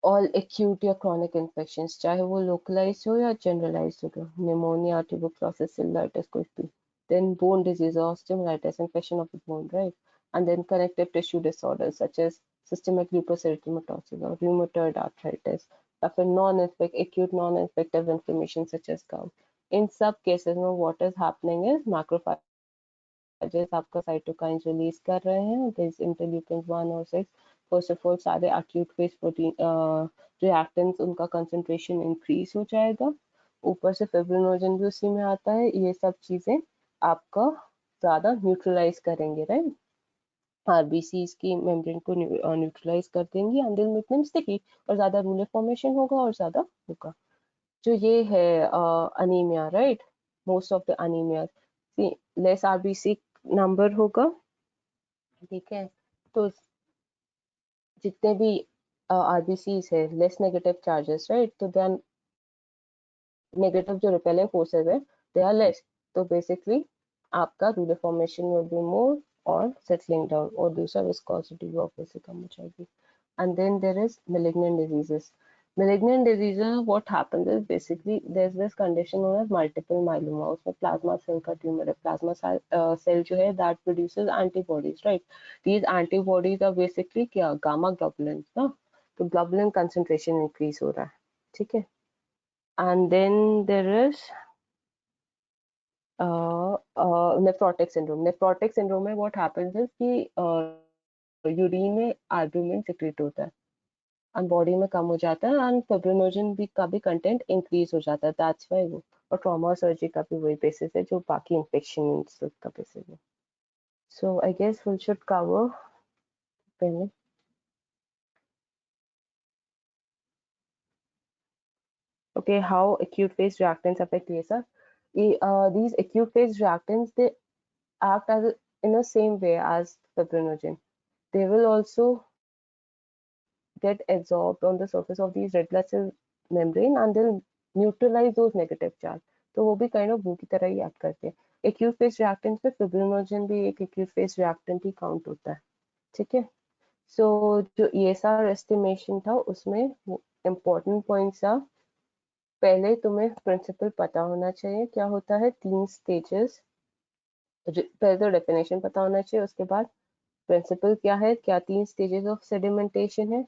all acute या chronic infections, चाहे वो localized हो या generalized हो, pneumonia, tuberculosis, cellulitis, कुछ भी. Then bone disease, osteomyelitis, infection of the bone, right? And then connective tissue disorders such as systemic lupus erythematosus or rheumatoid arthritis, या फिर acute non-infective inflammation such as gout. In सब cases में what is happening is macrophages आपका cytokines release कर रहे हैं, this interleukins 1 और 6, first of all सारे एक्यूट फेज प्रोटीन रिएक्टेंट्स उनका कंसंट्रेशन इंक्रीज हो जाएगा, ऊपर से फिब्रिनोजन भी उसी में आता है, ये सब चीजें आपका ज्यादा न्यूट्रलाइज करेंगे, राइट, आरबीसीज की मेम्ब्रेन को न्यूट्रलाइज कर देंगी and then make them sticky, और ज्यादा रूले फॉर्मेशन होगा और ज्यादा होगा। जो ये है anaemia, right, most of the anaemia less RBC number होगा, ठीक है, तो जितने भी आरबीसीज है लेस नेगेटिव चार्जेस, राइट, तो दे आर नेगेटिव जो रिपेलिंग फोर्सेस है दे आर लेस, तो बेसिकली आपका रूले फॉर्मेशन विल बी मोर और सेटलिंग डाउन, और दूसरा विस्कोसिटी भी ऑब्वियसली कम हो जाएगी। And then there is malignant diseases. Malignant diseases, what happens is basically there's this condition known as multiple myeloma. उसमें plasma cell का tumor है, plasma cell जो है that produces antibodies, right? These antibodies are basically क्या, gamma globulins ना, तो globulin concentration increase हो रहा है, ठीक है, and then there is nephrotic syndrome. Nephrotic syndrome में what happens is कि यूरिन में albumin secrete होता है एंड बॉडी में कम हो जाता है एंड फिब्रिनोजन भी का भी कंटेंट इंक्रीज हो जाता है, दैट्स व्हाई वो, और ट्रॉमा सर्जरी का भी वही बेसिस है जो बाकी इन्फेक्शन का बेसिस है। So I guess we should cover पहले, okay, how acute phase reactants affect ESR. These acute phase reactants, they act as in the same way as fibrinogen. They will also get absorbed on the surface of these red blood cell membrane and they'll neutralize those negative charge, तो वो भी kind of glue की तरह ही act करते हैं। acute phase reactants में fibrinogen भी एक acute phase reactant ही count होता है, ठीक है। so जो ESR estimation था उसमें important points था, पहले तुम्हें प्रिंसिपल पता होना चाहिए क्या होता है, 3 stages, पहले तो डेफिनेशन पता होना चाहिए, उसके बाद प्रिंसिपल क्या है, क्या 3 स्टेजेस ऑफ सेडिमेंटेशन है,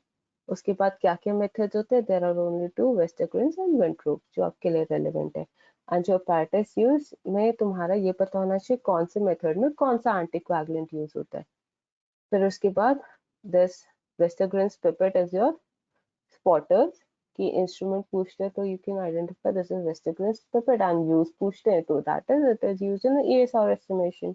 उसके बाद क्या क्या मेथड्स होते हैं, देयर आर ओनली 2, वेस्टरग्रेन्स एंड वेंट्रोप, जो आपके लिए रेलेवेंट है। एंड जो apparatus यूज में तुम्हारा ये पता होना चाहिए कौन से मेथड में कौन सा एंटीकोएगुलेंट यूज होता है। फिर उसके बाद this Westergren's pipette is your spotters, कि इंस्ट्रूमेंट पूछते हैं तो you can identify this is Westergren's pipette, and use पूछते हैं तो that is it is used in ESR estimation.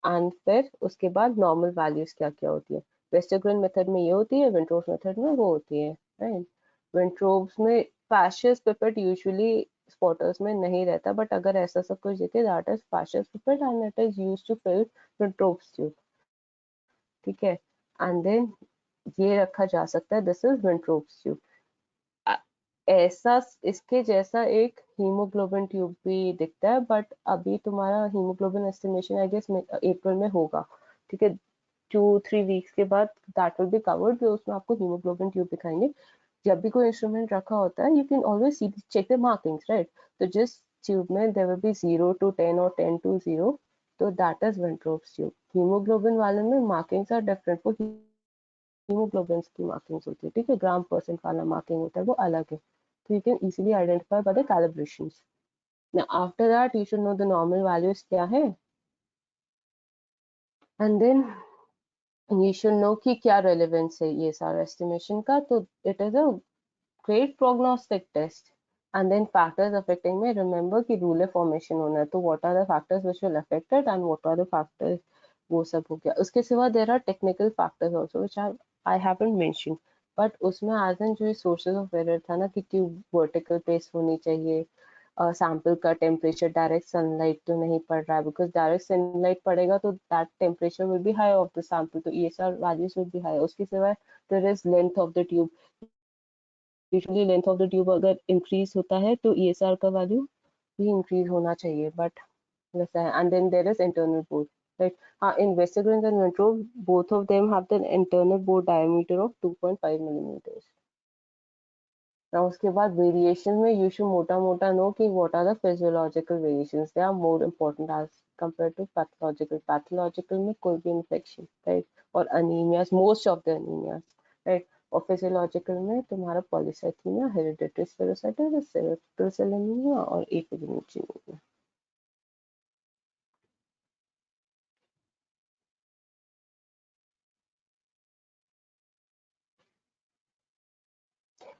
And फिर उसके बाद नॉर्मल वैल्यूज क्या क्या होती है, वेस्टरग्रेन मेथड में ये होती है, विंट्रोब्स मेथड में वो होती है, राइट। विंट्रोब्स में फैशियस पिपेट यूजुअली स्पॉटर्स में नहीं रहता, बट अगर ऐसा सब कुछ देखे दैट इज फैशियस pipette and it is used to fill Wintrobe's tube, ठीक है, एंड देन ये रखा जा सकता है, दिस इज विंट्रोब्स ट्यूब। ऐसा इसके जैसा एक हीमोग्लोबिन ट्यूब भी दिखता है, बट अभी तुम्हारा हीमोग्लोबिन एस्टिमेशन आई गेस अप्रैल में होगा, ठीक है, 2-3 वीक्स के बाद दैट विल बी कवर्ड, जो उसमें आपको हीमोग्लोबिन ट्यूब दिखाएंगे। जब भी कोई इंस्ट्रूमेंट रखा होता है you can always see check the markings, right, तो जिस ट्यूब में देयर विल बी 0 to 10 और 10 to 0, तो दैट इज वेंट्रोब्स ट्यूब। हीमोग्लोबिन वाले में मार्किंग्स आर डिफरेंट, वो हीमोग्लोबिन की मार्किंग्स होती है, ठीक है, ग्राम परसेंट वाला मार्किंग होता है वो अलग है, so you can easily identify by the calibrations. Now after that you should know the normal values क्या है, and then you should know कि क्या relevance है ये सारा estimation का, तो it is a great prognostic test. And then factors affecting में remember कि ruler formation होना है, तो what are the factors which will affect it and what are the factors, वो सब हो गया। उसके सिवा there are technical factors also which I haven't mentioned, but उसमें as in जो sources of error था ना कि ट्यूब वर्टिकल प्लेस होनी चाहिए, सैंपल का टेम्परेचर डायरेक्ट सनलाइट तो नहीं पड़ रहा है, बिकॉज डायरेक्ट सनलाइट पड़ेगा तो that temperature will be high of the sample, तो ESR values will be high. उसके सिवाय there is length of the tube, usually length of the tube अगर इंक्रीज होता है तो ESR का वैल्यू भी इंक्रीज होना चाहिए, बट वैसा है। And then there is internal bore, right, हाँ, in Westergren's and Wintrobe both of them have the internal bore diameter of 2.5 millimetre. ना उसके बाद वेरिएशन में यू शुड मोटा मोटा नो कि what are the physiological variations, they are more important as compare to pathological. Pathological में कोई भी इन्फेक्शन, राइट, और anaemias, most of the anaemias, right, और फिजियोलॉजिकल में तुम्हारा polycythemia, hereditary sclerosis, sickle cell anaemia और एपिगेनेशिया।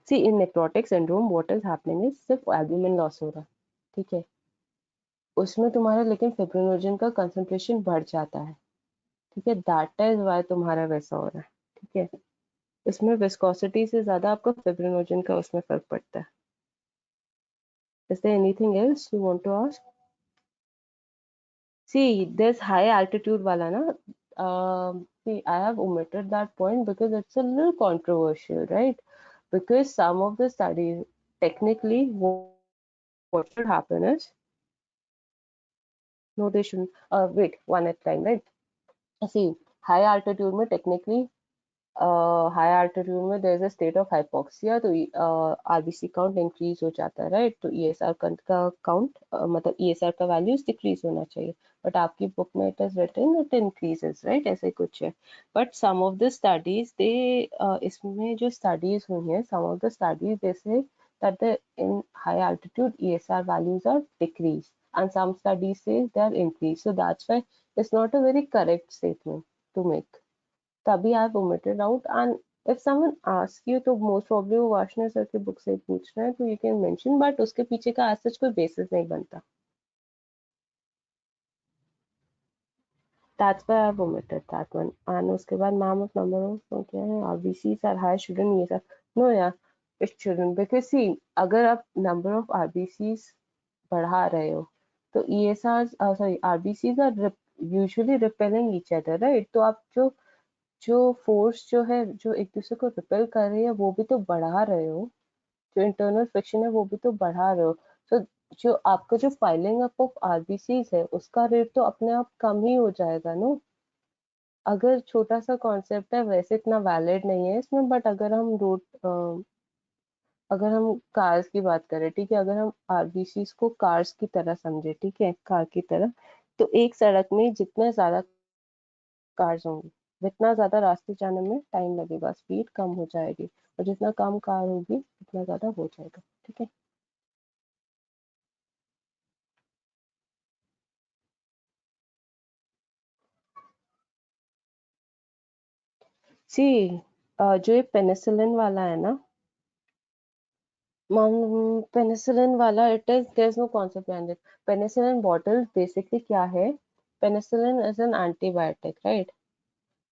See in necrotic syndrome what is happening is सिर्फ एल्ब्यूमिन लॉस हो रहा है, ठीक है, उसमें तुम्हारा लेकिन फिब्रिनोजन का कंसंट्रेशन बढ़ जाता है, ठीक है, दैट इज वाई तुम्हारा वैसा हो रहा है, ठीक है, इसमें विस्कोसिटी से ज्यादा आपका फिब्रिनोजन का उसमें फर्क पड़ता है। Is there anything else you want to ask? See, this high altitude wala na, see, I have omitted that point because it's a little controversial, right? Because some of the studies, technically, what should happen is, no, they shouldn't, wait, one at a time, right? See, high altitude में technically high altitude में there is a state of hypoxia, तो RBC count increase हो जाता है, right, तो ESR का count मतलब ESR का वैल्यूज डिक्रीज होना चाहिए, बट आपकी बुक में it is written it increases, right, ऐसे कुछ है, but some of the studies they इसमें जो स्टडीज हुई हैं, some of the studies they say that the in high altitude ESR values are decreased and some studies say they are increased, so that's why it's not a very correct statement to make. तभी I've omitted out, and if someone asks you तो most probably वो वाशना sir की book से पूछ रहे हैं तो you can mention, but उसके पीछे का as such कोई basis नहीं बनता, that's why I've omitted that one. And उसके बाद मैम ऑफ नंबर ऑफ क्या है RBCs are high shouldn't ये सब, no यार, it shouldn't, because see अगर आप number of RBCs बढ़ा रहे हो तो ESRs sorry RBCs are usually repelling each other, right, तो आप जो फोर्स जो है जो एक दूसरे को रिपेल कर रही है वो भी तो बढ़ा रहे हो, जो इंटरनल फ्रिक्शन है वो भी तो बढ़ा रहे हो, तो जो आपका जो फाइलिंग अप ऑफ आरबीसीज है उसका रेट तो अपने आप कम ही हो जाएगा नो। अगर छोटा सा कॉन्सेप्ट है वैसे इतना वैलिड नहीं है इसमें, बट अगर हम कार्स की बात करें, ठीक है, अगर हम आरबीसीज को कार्स की तरह समझे, ठीक है, कार की तरह, तो एक सड़क में जितने ज्यादा कार्स होंगी जितना ज्यादा रास्ते जाने में टाइम लगेगा, स्पीड कम हो जाएगी, और जितना कम कार होगी उतना ज्यादा हो जाएगा, ठीक है। सी जो ये पेनिसिलिन वाला है ना, पेनिसिलिन वाला it is there is no concept behind it. Penicillin bottle basically क्या है, penicillin is an antibiotic, right,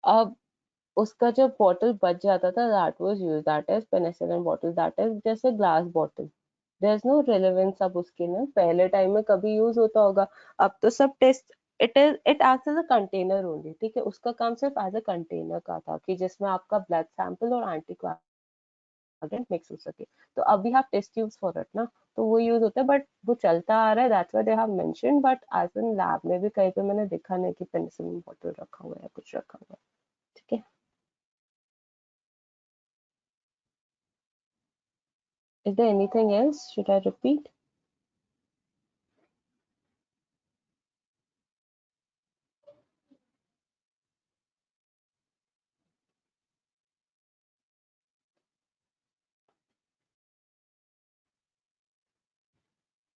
अब उसका जो बॉटल बच जाता था that was use, that is penicillin bottle, that is जैसे glass bottle, there is no relevance अब उसके ना, पहले टाइम में कभी यूज होता होगा, अब तो सब test, it acts as a container only, ठीक है, उसका काम सिर्फ एज अ कंटेनर का था कि जिसमें आपका ब्लड सैंपल और एंटीकोएगुलेंट मिक्स हो सके, तो अब we have test tubes for it ना, तो वो यूज होता है, बट वो चलता आ रहा है, that's why they have mentioned, but as in lab में भी कहीं पे मैंने देखा नहीं कि पेनिसिलिन बॉटल रखा हुआ है कुछ रखा हुआ है, ठीक है। Is there anything else? Should I repeat?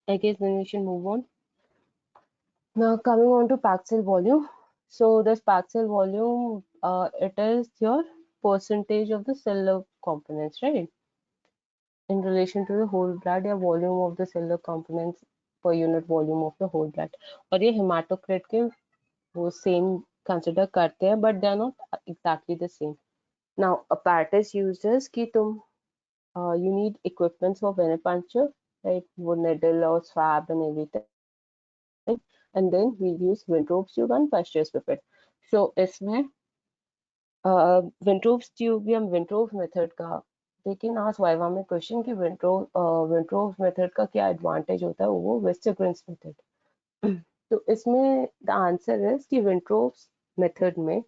I guess then we should move on. Now coming on to packed cell volume. So this packed cell volume, it is your percentage of the cellular components, right? In relation to the whole blood या volume of the cellular components per unit volume of the whole blood. और ये hematocrit के वो same consider करते हैं, but they are not exactly the same. Now apparatus used is कि तुम you need equipments for venipuncture, right? वो needle or swab and everything. And then we use Winthrop tube and Pasteur's pipette. So इसमें Winthrop tube या Winthrop method का, लेकिन आज viva में question कि Winthrop method का क्या एडवांटेज होता है, वो Westergrens method। तो इसमें the answer is कि Winthrop method में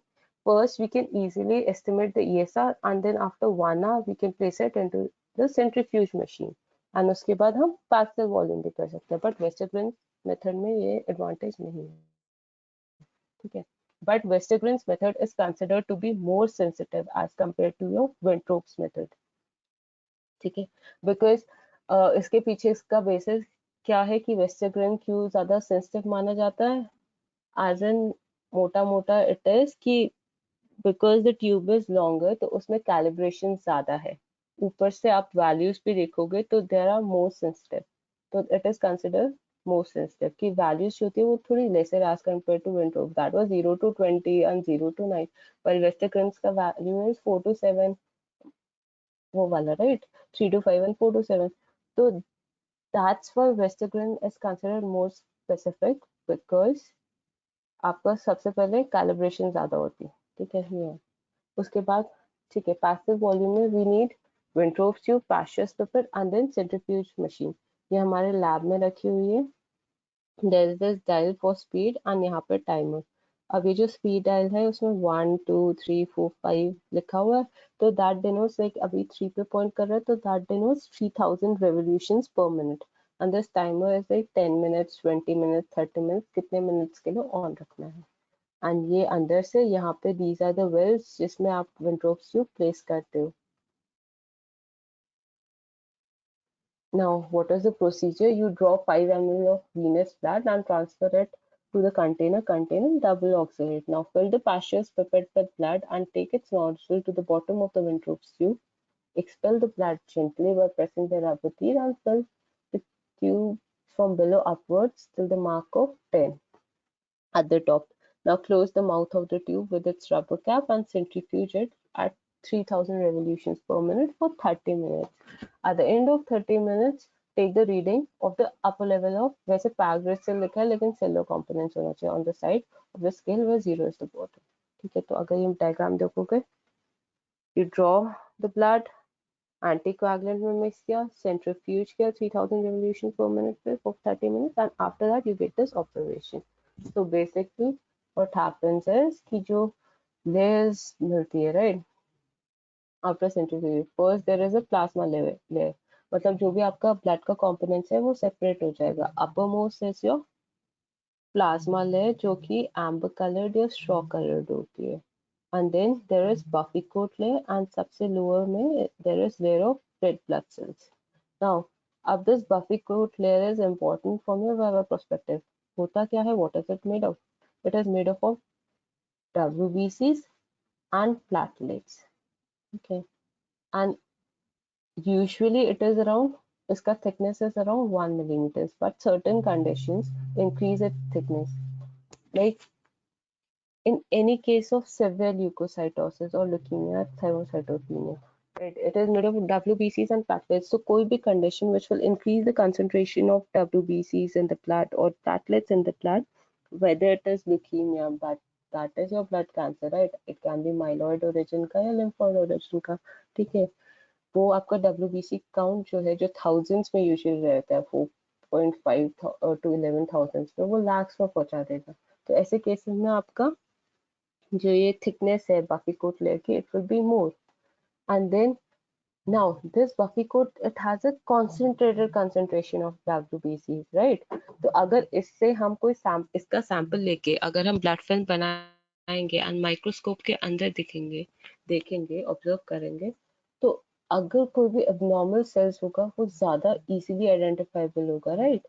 first we can easily estimate the ESR and then after 1 hour we can place it into the centrifuge machine and उसके बाद हम packed cell volume भी कर सकते हैं, but Westergrens method में ये एडवांटेज नहीं है, ठीक है, but Westergrens method is considered to be more sensitive as compared to your Winthrop's method, ठीक है, because इसके पीछे इसका बेसिस क्या है कि Westergren क्यों ज्यादा सेंसिटिव माना जाता है, as in मोटा मोटा it is कि because the tube is longer तो उसमें calibration ज्यादा है, ऊपर से आप वैल्यूज भी देखोगे तो देर आर मोर सेंसिटिव, तो it is consider more sensitive की वैल्यूज जो होती है वो थोड़ी lesser as compare to Wintrobe's, that was 0 to 20 and 0 to 9, पर वेस्टर्न्स का वैल्यू इज 4 to 7, वो वाला राइट, 3 to 5 एंड 4 to 7, तो that's why western is considered more specific, because आपका सबसे पहले कैलिब्रेशन ज्यादा होती है, ठीक है ये। उसके बाद ठीक है पैसिव वॉल्यूम में वी नीड विंट्रोप ट्यूब, पैशर्स paper and then centrifuge machine, ये हमारे लैब में रखी हुई है। There is this dial for speed and यहाँ पे टाइमर। अब ये जो स्पीड डायल है उसमें 1 2 3 4 5 लिखा हुआ है, तो दैट डिनोट्स लाइक अभी 3 पे पॉइंट कर रहा है, तो दैट डिनोट्स 3000 रेवोल्यूशंस पर minute, and this timer is like 10 minutes 20 minutes 30 minutes, कितने मिनट्स के लिए ऑन रखना है। एंड ये अंदर से यहाँ पे दीज आर द वेल्स जिसमें आप विंट्रोप ट्यूब प्लेस करते हो। Now, what is the procedure? You draw 5 ml of venous blood and transfer it to the container containing double oxalate. Now, fill the Pasteur's pipette with blood and take its nostril to the bottom of the Vintrope's tube. Expel the blood gently by pressing the rubber teeth and fill the tube from below upwards till the mark of 10 at the top. Now close the mouth of the tube with its rubber cap and centrifuge it at 3000 revolutions per minute for 30 minutes. At the end of 30 minutes, take the reading of the upper level of, वैसे packed rate से लिखा है लेकिन cellular components होना चाहिए on the side of the scale where 0 is the bottom. ठीक है, तो अगर ये diagram देखोगे, you draw the blood, anticoagulant में mix किया, centrifuge किया 3000 revolutions per minute पे for 30 minutes, and after that you get this observation. So basically what happens is कि जो layers मिलती है right after centrifuge, first there is a plasma layer, मतलब जो भी आपका blood का components है वो separate हो जाएगा। uppermost is your plasma layer जो कि amber colored या straw colored होती है, and then there is buffy coat layer, and सबसे lower में there is layer of red blood cells. Now अब this buffy coat layer is important from your Weber perspective. होता क्या है, what is it made of? It is made up of WBCs and platelets. Okay, and usually it is around, इसका thickness is around 1 millimeters, but certain conditions increase its thickness. Like in any case of severe leukocytosis or leukemia, thrombocytopenia, it is made of WBCs and platelets. So कोई भी condition which will increase the concentration of WBCs in the blood or platelets in the blood, whether it is leukemia, but that is your blood cancer, right? It can be myeloid origin का या lymphoid origin का, ठीक है। वो आपका WBC count जो है, जो thousands में यूजुअली रहता है 4.5 to 11,000 में, वो lakhs में पहुंचा देगा। तो ऐसे केसेस में आपका जो ये thickness है buffy coat layer की, it will be more. And then now this buffy coat, it has a concentrated concentration of WBCs, right? तो अगर इससे हम कोई इसका सैंपल लेके अगर हम ब्लड फिल्म बनाएंगे एंड माइक्रोस्कोप के अंदर देखेंगे ऑब्जर्व करेंगे, तो अगर कोई भी एबनॉर्मल सेल्स होगा वो ज्यादा इजीली आइडेंटिफाइबल होगा, right?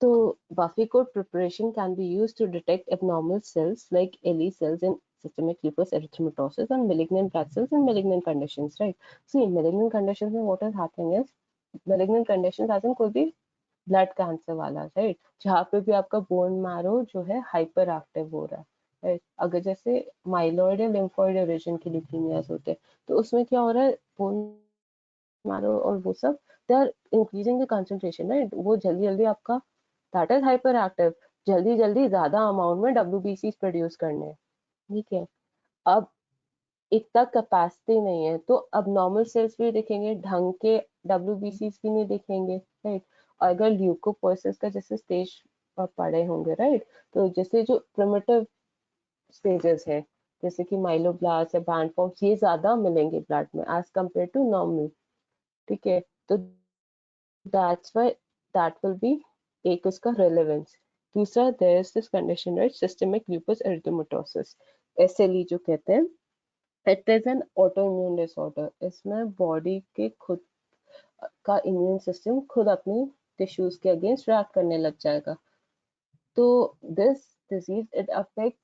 So buffy coat preparation can be used to detect abnormal cells like LE cells in systemic lupus erythematosus and malignant blood cells in malignant conditions, right? See, in malignant conditions what is happening is, malignant conditions as in कोई भी blood cancer वाला, right, जहाँ पे भी आपका bone marrow जो है hyper active हो रहा है, राइट? अगर जैसे माइलॉइड या लिम्फोइड ओरिजिन के ल्यूकीमियाज होते हैं, तो उसमें क्या हो रहा है, बोन मैरो और वो सब, they are increasing the concentration, right? वो जल्दी जल्दी आपका, दैट इज हाइपर एक्टिव, जल्दी जल्दी ज्यादा अमाउंट में WBC प्रोड्यूस करने हैं, ठीक है। अब इतना कैपेसिटी नहीं है, तो अब नॉर्मल सेल्स भी दिखेंगे, ढंग के WBC भी नहीं दिखेंगे, राइट? और अगर ल्यूकोपोइसिस का जैसे स्टेज पड़े होंगे, राइट, तो जैसे जो प्रिमिटिव स्टेजेस है जैसे कि माइलोब्लास्ट या बैंड फॉर्म्स, ये ज्यादा मिलेंगे ब्लड में एज कम्पेयर टू नॉर्मल, ठीक है। तो that's why that will be एक उसका रेलेवेंस। दूसरा, there is this condition, right, systemic lupus erythematosus, SLE जो कहते हैं, it is an autoimmune disorder. इसमें बॉडी के खुद का इम्यून सिस्टम खुद अपनी टिश्यूज के अगेंस्ट रिएक्ट करने लग जाएगा। तो this disease it affect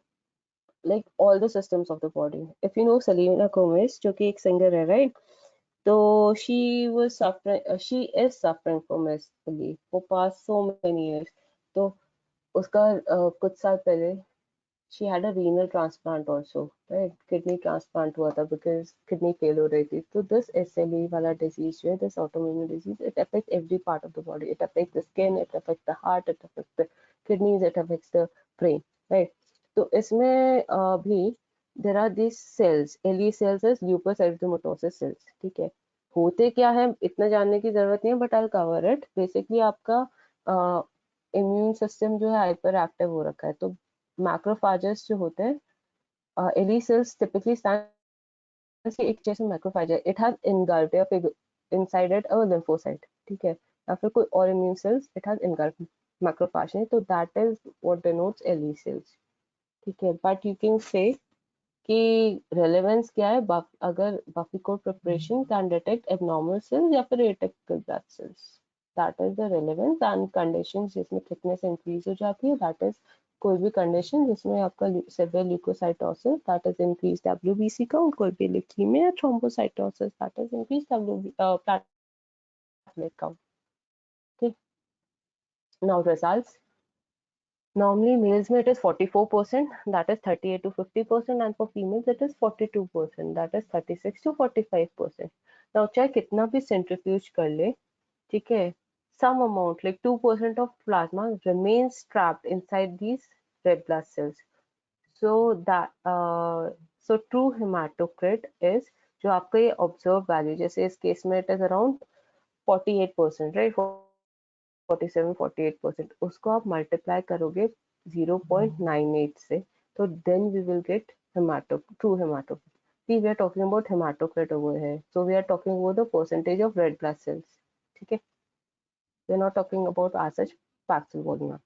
like all the systems of the body. If you know Selena Gomez, जो कि एक सिंगर है, right? तो she is suffering from this belief for past so many years. तो उसका कुछ साल पहले she had a renal transplant also, right? Kidney transplant हुआ था because kidney fail हो रही थी. तो this SLE वाला disease जो है, this autoimmune disease, it affects every part of the body. It affects the skin, it affects the heart, it affects the kidneys, it affects the brain, right? तो इसमें भी there are these cells, LE cells is lupus erythematosus cells, ठीक है? होते क्या है इतना जानने की जरूरत नहीं है, but I'll cover it. Basically आपका इम्यून सिस्टम जो है हाइपर एक्टिव हो रखा है, तो मैक्रोफाजेस जो होते हैं, एली सेल्स टिपिकली स्टैंड्स एक जैसे मैक्रोफाज है, इट हैज इनगल्फ्ड या फिर इनसाइड इट अ लिम्फोसाइट, ठीक है, या फिर कोई और immune cells it has engulfed macrophage नहीं, तो that is what denotes L E cells, ठीक है. बट यू कैन से कि रेलेवेंस क्या है, अगर buffy coat preparation can detect abnormal cells या फिर atypical blood cells, that is the relevance. And condition जिसमें थिकनेस इंक्रीज हो जाती है, दैट इज कोई भी कंडीशन जिसमें आपका severe leukocytosis, that is increase WBC count, कोई भी leukaemia, thrombocytosis, that is increase platelet count. Okay, now results. Normally, males में it is 44%, that is 38 to 50%, and for females it is 42%, that is 36 to 45%. Now चाहे कितना भी centrifuge कर ले, ठीक है, some amount like 2% of plasma remains trapped inside these red blood cells. So that so true hematocrit is जो आपका ये observed value, जैसे इस केस में it is around 48%, right? 47-48%, उसको आप मल्टीप्लाई करोगे 0.98 से, तो then we will get true hematocrit. See, we are talking about hematocrit over here, so we are talking about the percentage of red blood cells, ठीक है, we are not talking about as such Paxil volume.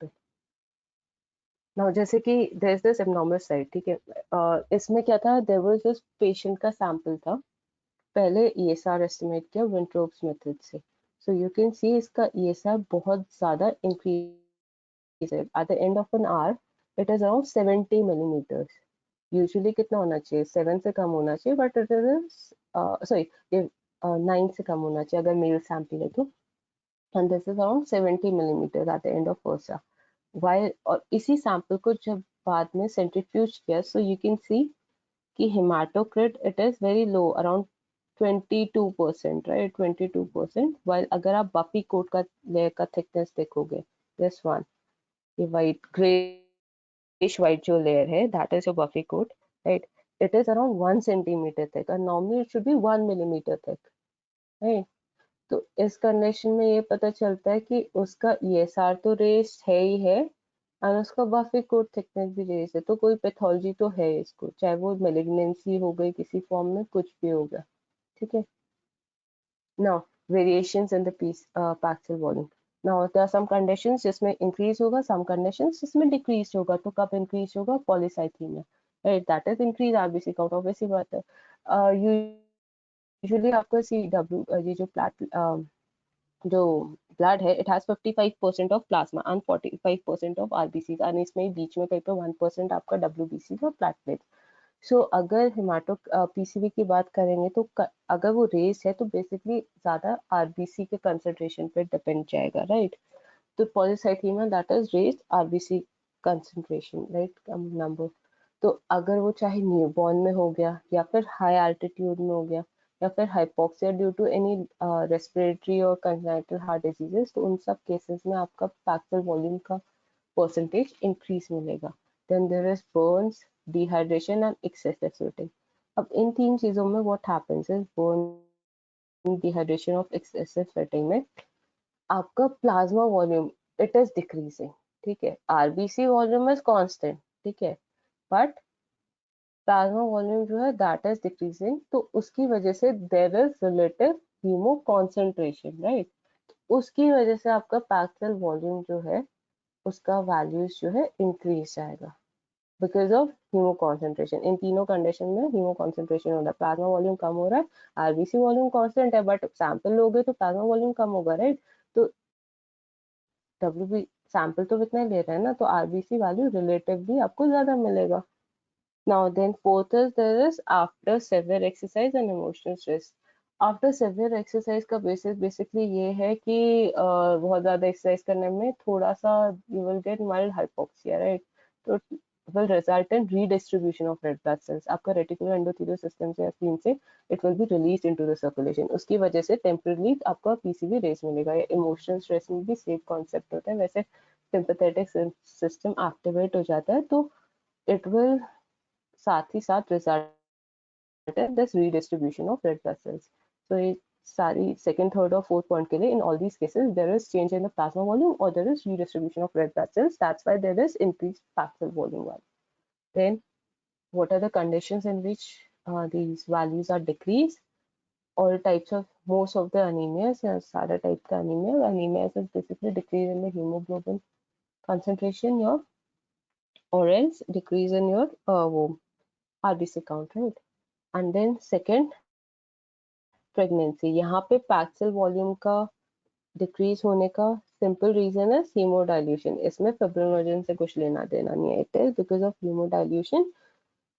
Now जैसे कि there is this abnormal site, ठीक है, इसमें क्या था, there was this patient का sample था, पहले ESR एस्टिमेट किया विंट्रोप्स मेथड से, so you can see इसका ESR बहुत ज्यादा increase है. At the end of an hour it is around 70 millimeters. Usually कितना होना चाहिए, 7 से कम होना चाहिए, but it is sorry, ये 9 से कम होना चाहिए अगर मेल सैंपल है तो, and this is around 70 millimeters at the end of first hour. While और इसी सैंपल को जब बाद में सेंट्रीफ्यूज किया, so you can see कि hematocrit it is very low, around 22%, right? 22%. while अगर आप बफी कोट का लेयर का थिकनेस देखोगे, this one, ये white grayish white जो लेयर है, that is your buffy coat, right? It is around 1 centimeter thick and normally it should be 1 millimeter thick, right? तो इस कंडीशन में ये पता चलता है कि उसका ESR तो रेस्ड है ही है, और उसका बफी कोट थिकनेस भी रेस है, तो कोई पैथोलॉजी तो है इसको, चाहे वो मेलिग्नेंसी हो गई किसी फॉर्म में, कुछ भी होगा, ठीक है. Now, variations in the Paxil volume. Now, there are some conditions जिसमें increase होगा, some conditions जिसमें decrease होगा. तो कब increase होगा? Polycythemia, right? That is increase RBC count, obviously बात है. Usually आपका CW ये जो blood है, it has 55% of plasma and 45% of RBCs, and इसमें बीच में कहीं पे 1% आपका WBC और platelets. सो अगर हिमाटो पीसीबी की बात करेंगे तो अगर वो रेस है तो बेसिकली ज्यादा आरबीसी के कंसंट्रेशन पे डिपेंड जाएगा, राइट? तो polycythaemia that is raised RBC concentration, right, number. तो अगर वो चाहे न्यूबॉर्न में हो गया या फिर हाई एल्टीट्यूड में हो गया या फिर hypoxia due to any respiratory और कंजेनिटल हार्ट डिजीजेस, तो उन सब केसेस में आपका पैक्सल वॉल्यूम का परसेंटेज इंक्रीज मिलेगा. Then there is burns, dehydration and excessive sweating. अब इन तीन चीजों में what happens is burn, dehydration और एक्सेसिव स्वेटिंग में आपका plasma volume it is decreasing, ठीक है, आरबीसी वॉल्यूम इज कांस्टेंट, ठीक है, बट प्लाज्मा वॉल्यूम जो है दैट इज डिक्रीजिंग, तो उसकी वजह से there is relative haemoconcentration, right? उसकी वजह से आपका पैक्सल वॉल्यूम जो है उसका वैल्यूज जो है इंक्रीज जाएगा बिकॉज ऑफ हीमो कॉन्सेंट्रेशन. इन तीनों कंडीशन में हीमो कॉन्सेंट्रेशन हो रहा है, प्लाज्मा वॉल्यूम कम हो रहा है, आरबीसी वॉल्यूम कांस्टेंट है, बट सैंपल लोगे तो प्लाज्मा वॉल्यूम कम होगा, राइट? तो डब्ल्यूबी सैंपल तो इतना ही ले रहे हैं ना, तो आरबीसी वैल्यू रिलेटिवली आपको ज्यादा मिलेगा. Now then fourth is there is after severe exercise and emotional stress. After severe exercise का बेसिस बेसिकली ये है कि बहुत ज़्यादा एक्सरसाइज करने में थोड़ा सा you will get mild hypoxia, right? तो will result in redistribution of red blood cells, आपका रेटिकुलर एंडोथेलियल सिस्टम से या स्क्रीन से it will be release into the circulation. उसकी वजह से टेम्पररी आपका पीसीबी रेस मिलेगा। या इमोशनल स्ट्रेस में भी सेम कॉन्सेप्ट होता है, वैसे सिंपैथेटिक सिस्टम एक्टिवेट हो जाता है, तो इट विल साथ ही साथ result this redistribution of red blood cells. So ये सारी second, third और fourth point के लिए in all these cases there is change in the plasma volume or there is redistribution of red blood cells. That's why there is increased plasma volume one. Then what are the conditions in which these values are decreased? All types of most of the anemias या सारा type का anemia is basically decrease in the hemoglobin concentration your or else decrease in your RBC count, right? And then second, pregnancy, यहाँ पे Paxil volume का decrease होने का simple reason है हीमोडाइल्यूशन। इसमें फिब्रिनोजन से कुछ लेना देना नहीं है। It is because of haemodilution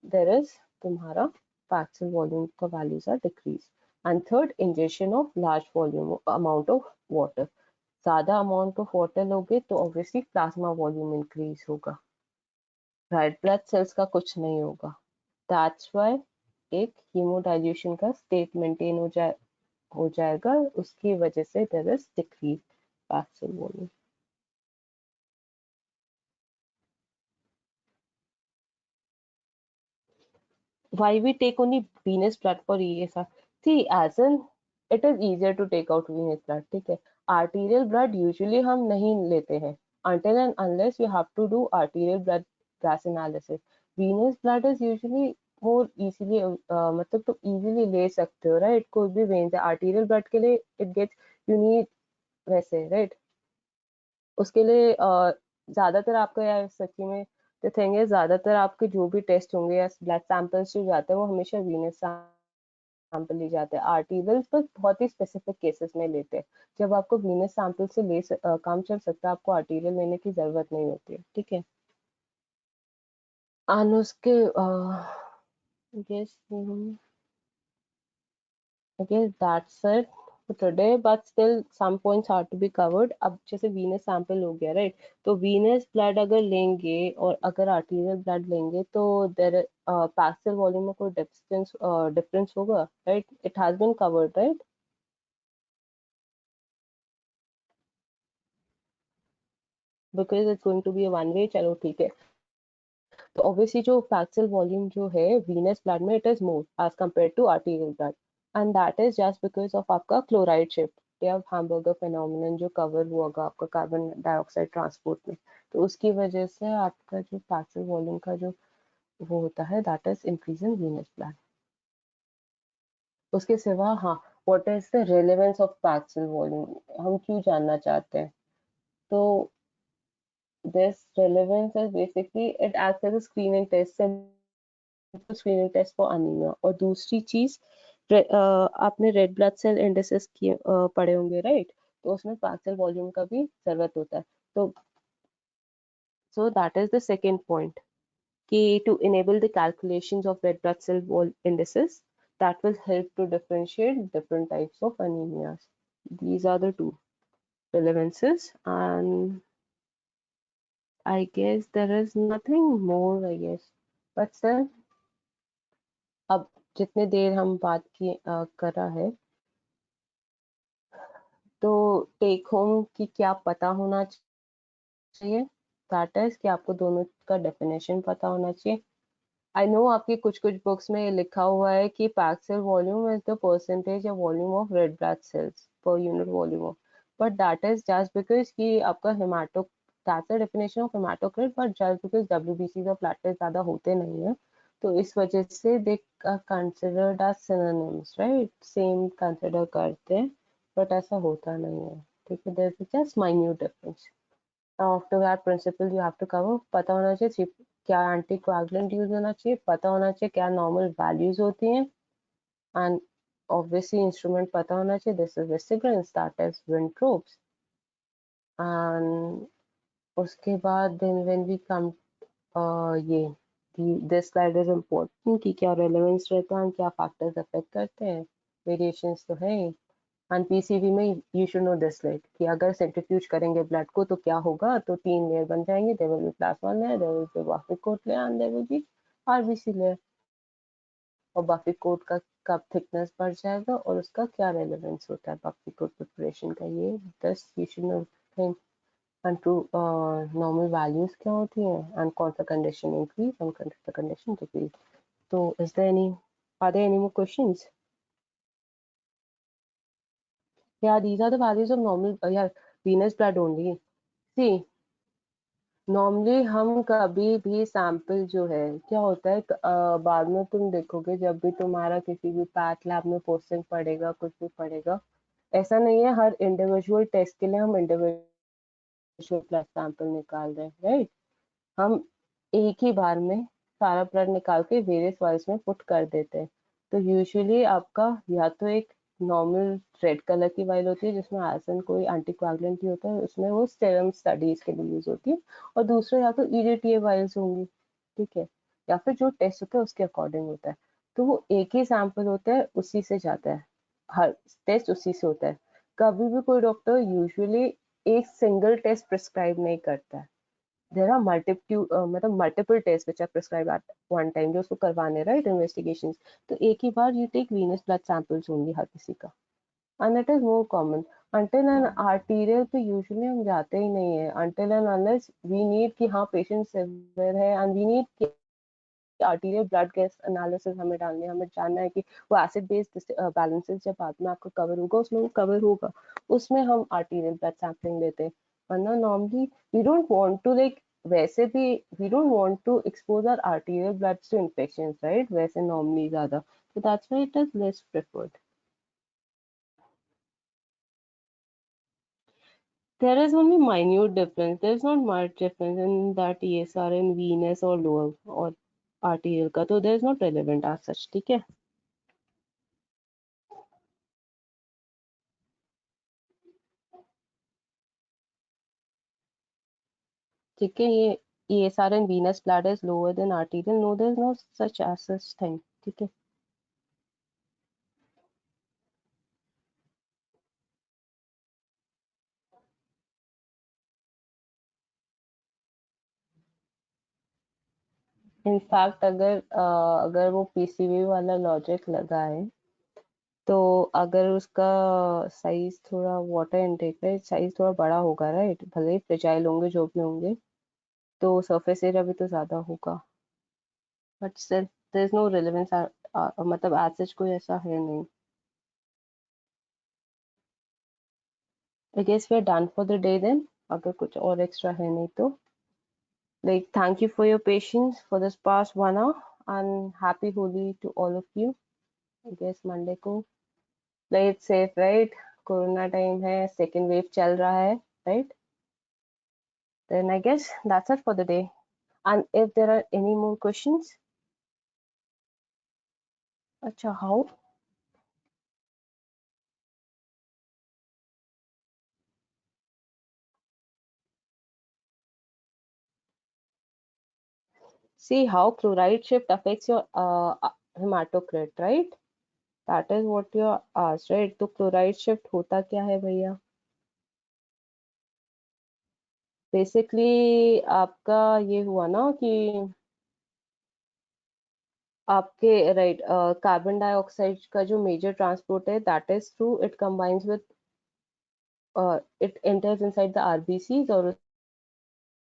there is तुम्हारा पैक्सिल वॉल्यूम का values are decrease. And third, injection of large volume amount of water. ज्यादा अमाउंट ऑफ वाटर लोगे तो ऑब्वियसली प्लाज्मा वॉल्यूम इंक्रीज होगा, रेड ब्लड सेल्स का कुछ नहीं होगा। दैट्स व्हाई एक हीमोडाइल्यूशन का स्टेट मेंटेन हो जाएगा, उसकी वजह से there is decrease packed cell volume. Why we take only venous blood for ESR? See, as in it is easier to take out venous blood, ठीक है? Arterial blood usually हम नहीं लेते हैं until and unless you have to do arterial blood gas analysis. Venous blood is usually more easily मतलब तो easily ले सकते हो, right? कोई भी vein से arterial blood के लिए it gets you need वैसे, right? उसके लिए ज्यादातर आपका यार सच्ची में द थिंग है, ज्यादातर आपके जो भी टेस्ट होंगे या ब्लड सैंपल्स जो जाते हैं वो हमेशा वीनस सैंपल लिए जाते हैं। आर्टिकल्स पर बहुत ही स्पेसिफिक केसेस में लेते हैं। जब आपको वीनस सैंपल से काम चल सकता है, आपको आर्टिकल लेने की जरूरत नहीं होती है, ठीक है? और उसके I guess that's it for today, but still some points are to be covered. अब जैसे venous sample हो गया, right? तो venous blood अगर लेंगे और अगर arterial blood लेंगे तो there pastel volume में कोई difference होगा, right? It has been covered, right? Because it's going to be a one way, चलो ठीक है। तो ऑब्वियसली जो पैक्सिल वॉल्यूम जो है वीनस ब्लड में it is more as compare to arterial blood, and that is just because of आपका chloride shift या हैम्बर्गर फेनोमेनन जो कवर हुआ होगा आपका कार्बन डाइऑक्साइड ट्रांसपोर्ट में। तो उसकी वजह से आपका जो पैक्सिल वॉल्यूम का जो वो होता है that is increase in venous blood. उसके सिवा हाँ, what is the relevance of Paxil volume, हम क्यों जानना चाहते हैं? तो this relevance is basically it acts as a screening test, screening test for anaemia. और दूसरी चीज आपने रेड ब्लड सेल इंडेक्सेस किए पढ़े होंगे, राइट? तो उसमें पैक्सिल वॉल्यूम का भी जरूरत होता है। तो so that is the second point कि to enable the calculations of red blood cell indices that will help to differentiate different types of anemias. These are the two relevances, and I guess there is nothing more, I guess, but still अब जितने देर हम बात की कर रहा है, तो take home की क्या पता होना चाहिए? दैट इज कि आपको दोनों का डेफिनेशन पता होना चाहिए। आई नो आपकी कुछ कुछ बुक्स में लिखा हुआ है कि packed cell volume is the percentage या volume of red blood cells पर unit volume of, but that is just because कि आपका hemato that's the definition of haematocrit, but just because WBC और प्लेटलेट ज्यादा होते नहीं है तो इस वजह से they considered as synonyms, right? Same consider करते हैं, बट ऐसा होता नहीं है, ठीक है? There is just minute difference. After that principle you have to cover, पता होना चाहिए क्या एंटी कोएगुलेंट यूज होना चाहिए, पता होना चाहिए क्या नॉर्मल वैल्यूज होती हैं, एंड ऑब्वियसली इंस्ट्रूमेंट पता होना चाहिए, this is Westergren's that is Wintrobe's. And उसके बाद देन व्हेन वी कम ये दिस स्लाइड इज इम्पोर्टेंट कि क्या रेलेवेंस रहता है, क्या फैक्टर्स अफेक्ट करते हैं वेरिएशंस तो है। एंड पीसीवी में you should no this, like कि अगर सेंट्रीफ्यूज करेंगे ब्लड को तो क्या होगा, तो 3 लेयर बन जाएंगे, there will be plasma layer, there will be buffy coat layer and there will be RBC layer. और बाफिकोट का कब थिकनेस बढ़ जाएगा और उसका क्या रेलेवेंस होता है बाफिकोट प्रिपरेशन का, ये दस you should know thing. And to normal values क्या होती हैं एंड कौन सा कंडीशन इंक्रीज एंड कौन सा कंडीशन डिक्रीज। तो is there any, are there any more questions? Yeah, these are the values of normal, yeah, venous blood only. See, normally हम कभी भी सैंपल जो है क्या होता है, बाद में तुम देखोगे जब भी तुम्हारा किसी भी पैथ लैब में पोस्टिंग पड़ेगा, कुछ भी पड़ेगा, ऐसा नहीं है हर इंडिविजुअल टेस्ट के लिए हम इंडिविजुअल ब्लड सैंपल निकाल रहे हैं, राइट। हम एक ही बार में सारा ब्लड निकाल के वेरियस वाइल्स में पुट कर देते हैं। तो यूजुअली आपका या तो एक नॉर्मल रेड कलर की वाइल होती है जिसमें आसन कोई एंटीकोएगुलेंट ही होता है, उसमें वो सेरम स्टडीज के लिए यूज होती है, और दूसरा या तो ईडीटीए वाइल्स होंगी, ठीक है, या फिर जो टेस्ट होता है उसके अकॉर्डिंग होता है। तो वो एक ही सैंपल होता है, उसी से जाता है, हर टेस्ट उसी से होता है। कभी भी कोई डॉक्टर यूजुअली एक सिंगल टेस्ट प्रिस्क्राइब नहीं करता है। देयर आर मतलब multiple test which are prescribed at one time जो उसको करवाने, राइट, इन्वेस्टिगेशंस। तो एक ही बार you take venous blood samples होंगी हर किसी का, and it is more common. Until and arterial पे यूजुअली हम जाते ही नहीं है, until and unless we need कि हाँ पेशेंट सिवियर है and we need arterial blood gas analysis हमें डालने, हमें जानना है कि वो एसिड बेस्ड बैलेंसेस जब बाद में आपका कवर होगा उसमें वो कवर होगा, उसमें हम आर्टीरियल ब्लड सैंपलिंग लेते हैं। वरना normally we don't want to like, वैसे भी we don't want to expose our arterial blood to infections, right, वैसे नॉर्मली ज्यादा, so that's why it is less preferred. There is only minute difference. There is not much difference in that ESR in venous or lower or arterial का, तो there is not relevant as such, ठीक है। ठीक है, ये ESR in venous bladder is lower than arterial. No, there is no such as such thing, ठीक है। In fact अगर वो पीसीवी वाला लॉजिक लगाए तो अगर उसका साइज थोड़ा वाटर इनटेक, राइट, साइज थोड़ा बड़ा होगा, राइट, भले ही फ्रेजाइल होंगे जो भी होंगे, तो सरफेस एरिया भी तो ज्यादा होगा, but still there is no relevance, मतलब एज सच कोई ऐसा है नहीं। I guess we are done for the day then, अगर कुछ और एक्स्ट्रा है नहीं तो, like thank you for your patience for this past 1 hour and happy Holi to all of you. I guess Monday को play it safe, right, corona time है, second wave चल रहा है, right, then I guess that's it for the day. And if there are any more questions, acha, how? See how chloride shift affects your hematocrit, right? That is what you are asked, right? तो chloride shift होता क्या है भैया? Basically आपका ये हुआ ना कि आपके राइट कार्बन डाइऑक्साइड का जो मेजर ट्रांसपोर्ट है that is through it combines with it enters inside the RBCs, और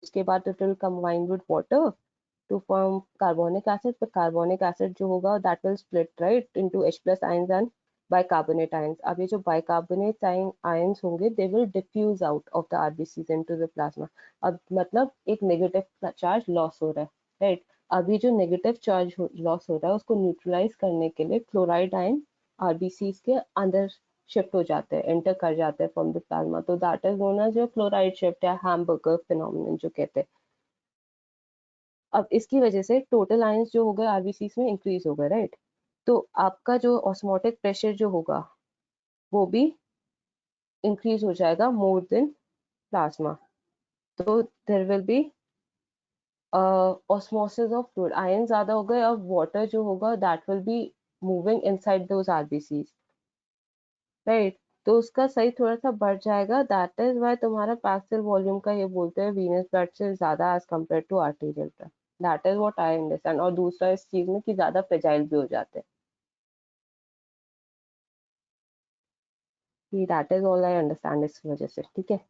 उसके बाद it will combine with water to form carbonic acid, but carbonic acid जो होगा that will split right into H plus ions and bicarbonate ions. अब ये जो bicarbonate ions होंगे they will diffuse out of the RBCs into the plasma. अब मतलब एक negative charge loss हो रहा है, right? अभी जो negative charge loss हो रहा है उसको neutralize करने के लिए chloride ion RBCs के अंदर शिफ्ट हो जाते हैं, एंटर कर जाते हैं फ्रॉम द प्लाज्मा, तो दैट इज नोन एज जो क्लोराइड शिफ्ट या हैमबर्गर फिनोमिनन जो कहते हैं। अब इसकी वजह से टोटल आयंस जो हो गए आरबीसी में इंक्रीज हो गए, राइट, तो आपका जो ऑस्मोटिक प्रेशर जो होगा वो भी इंक्रीज हो जाएगा मोर देन प्लाज्मा, तो there will be osmosis of fluid, ion ज्यादा हो गए, अब वाटर जो होगा that will be moving inside those RBCs, right. तो उसका सही थोड़ा सा बढ़ जाएगा, दैट इज वाई तुम्हारा पैक्सिल वॉल्यूम का ये बोलते हैं वीनस ब्लड से ज्यादा as compare to arterial blood. That is what I understand. और दूसरा इस चीज में कि ज्यादा फ्रेजाइल भी हो जाते हैं, that is all I understand इस वजह से। ठीक है।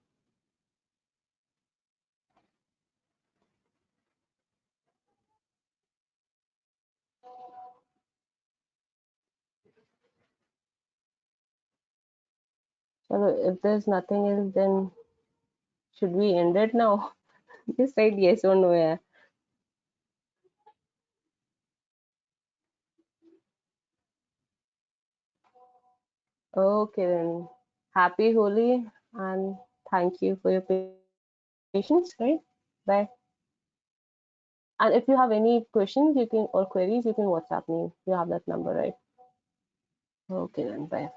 चलो, if there's nothing else, then should we end it now? Just write yes or no, yeah. Okay then. Happy Holi and thank you for your patience, right? Bye. And if you have any questions, you can or queries, you can WhatsApp me. You have that number, right? Okay then. Bye.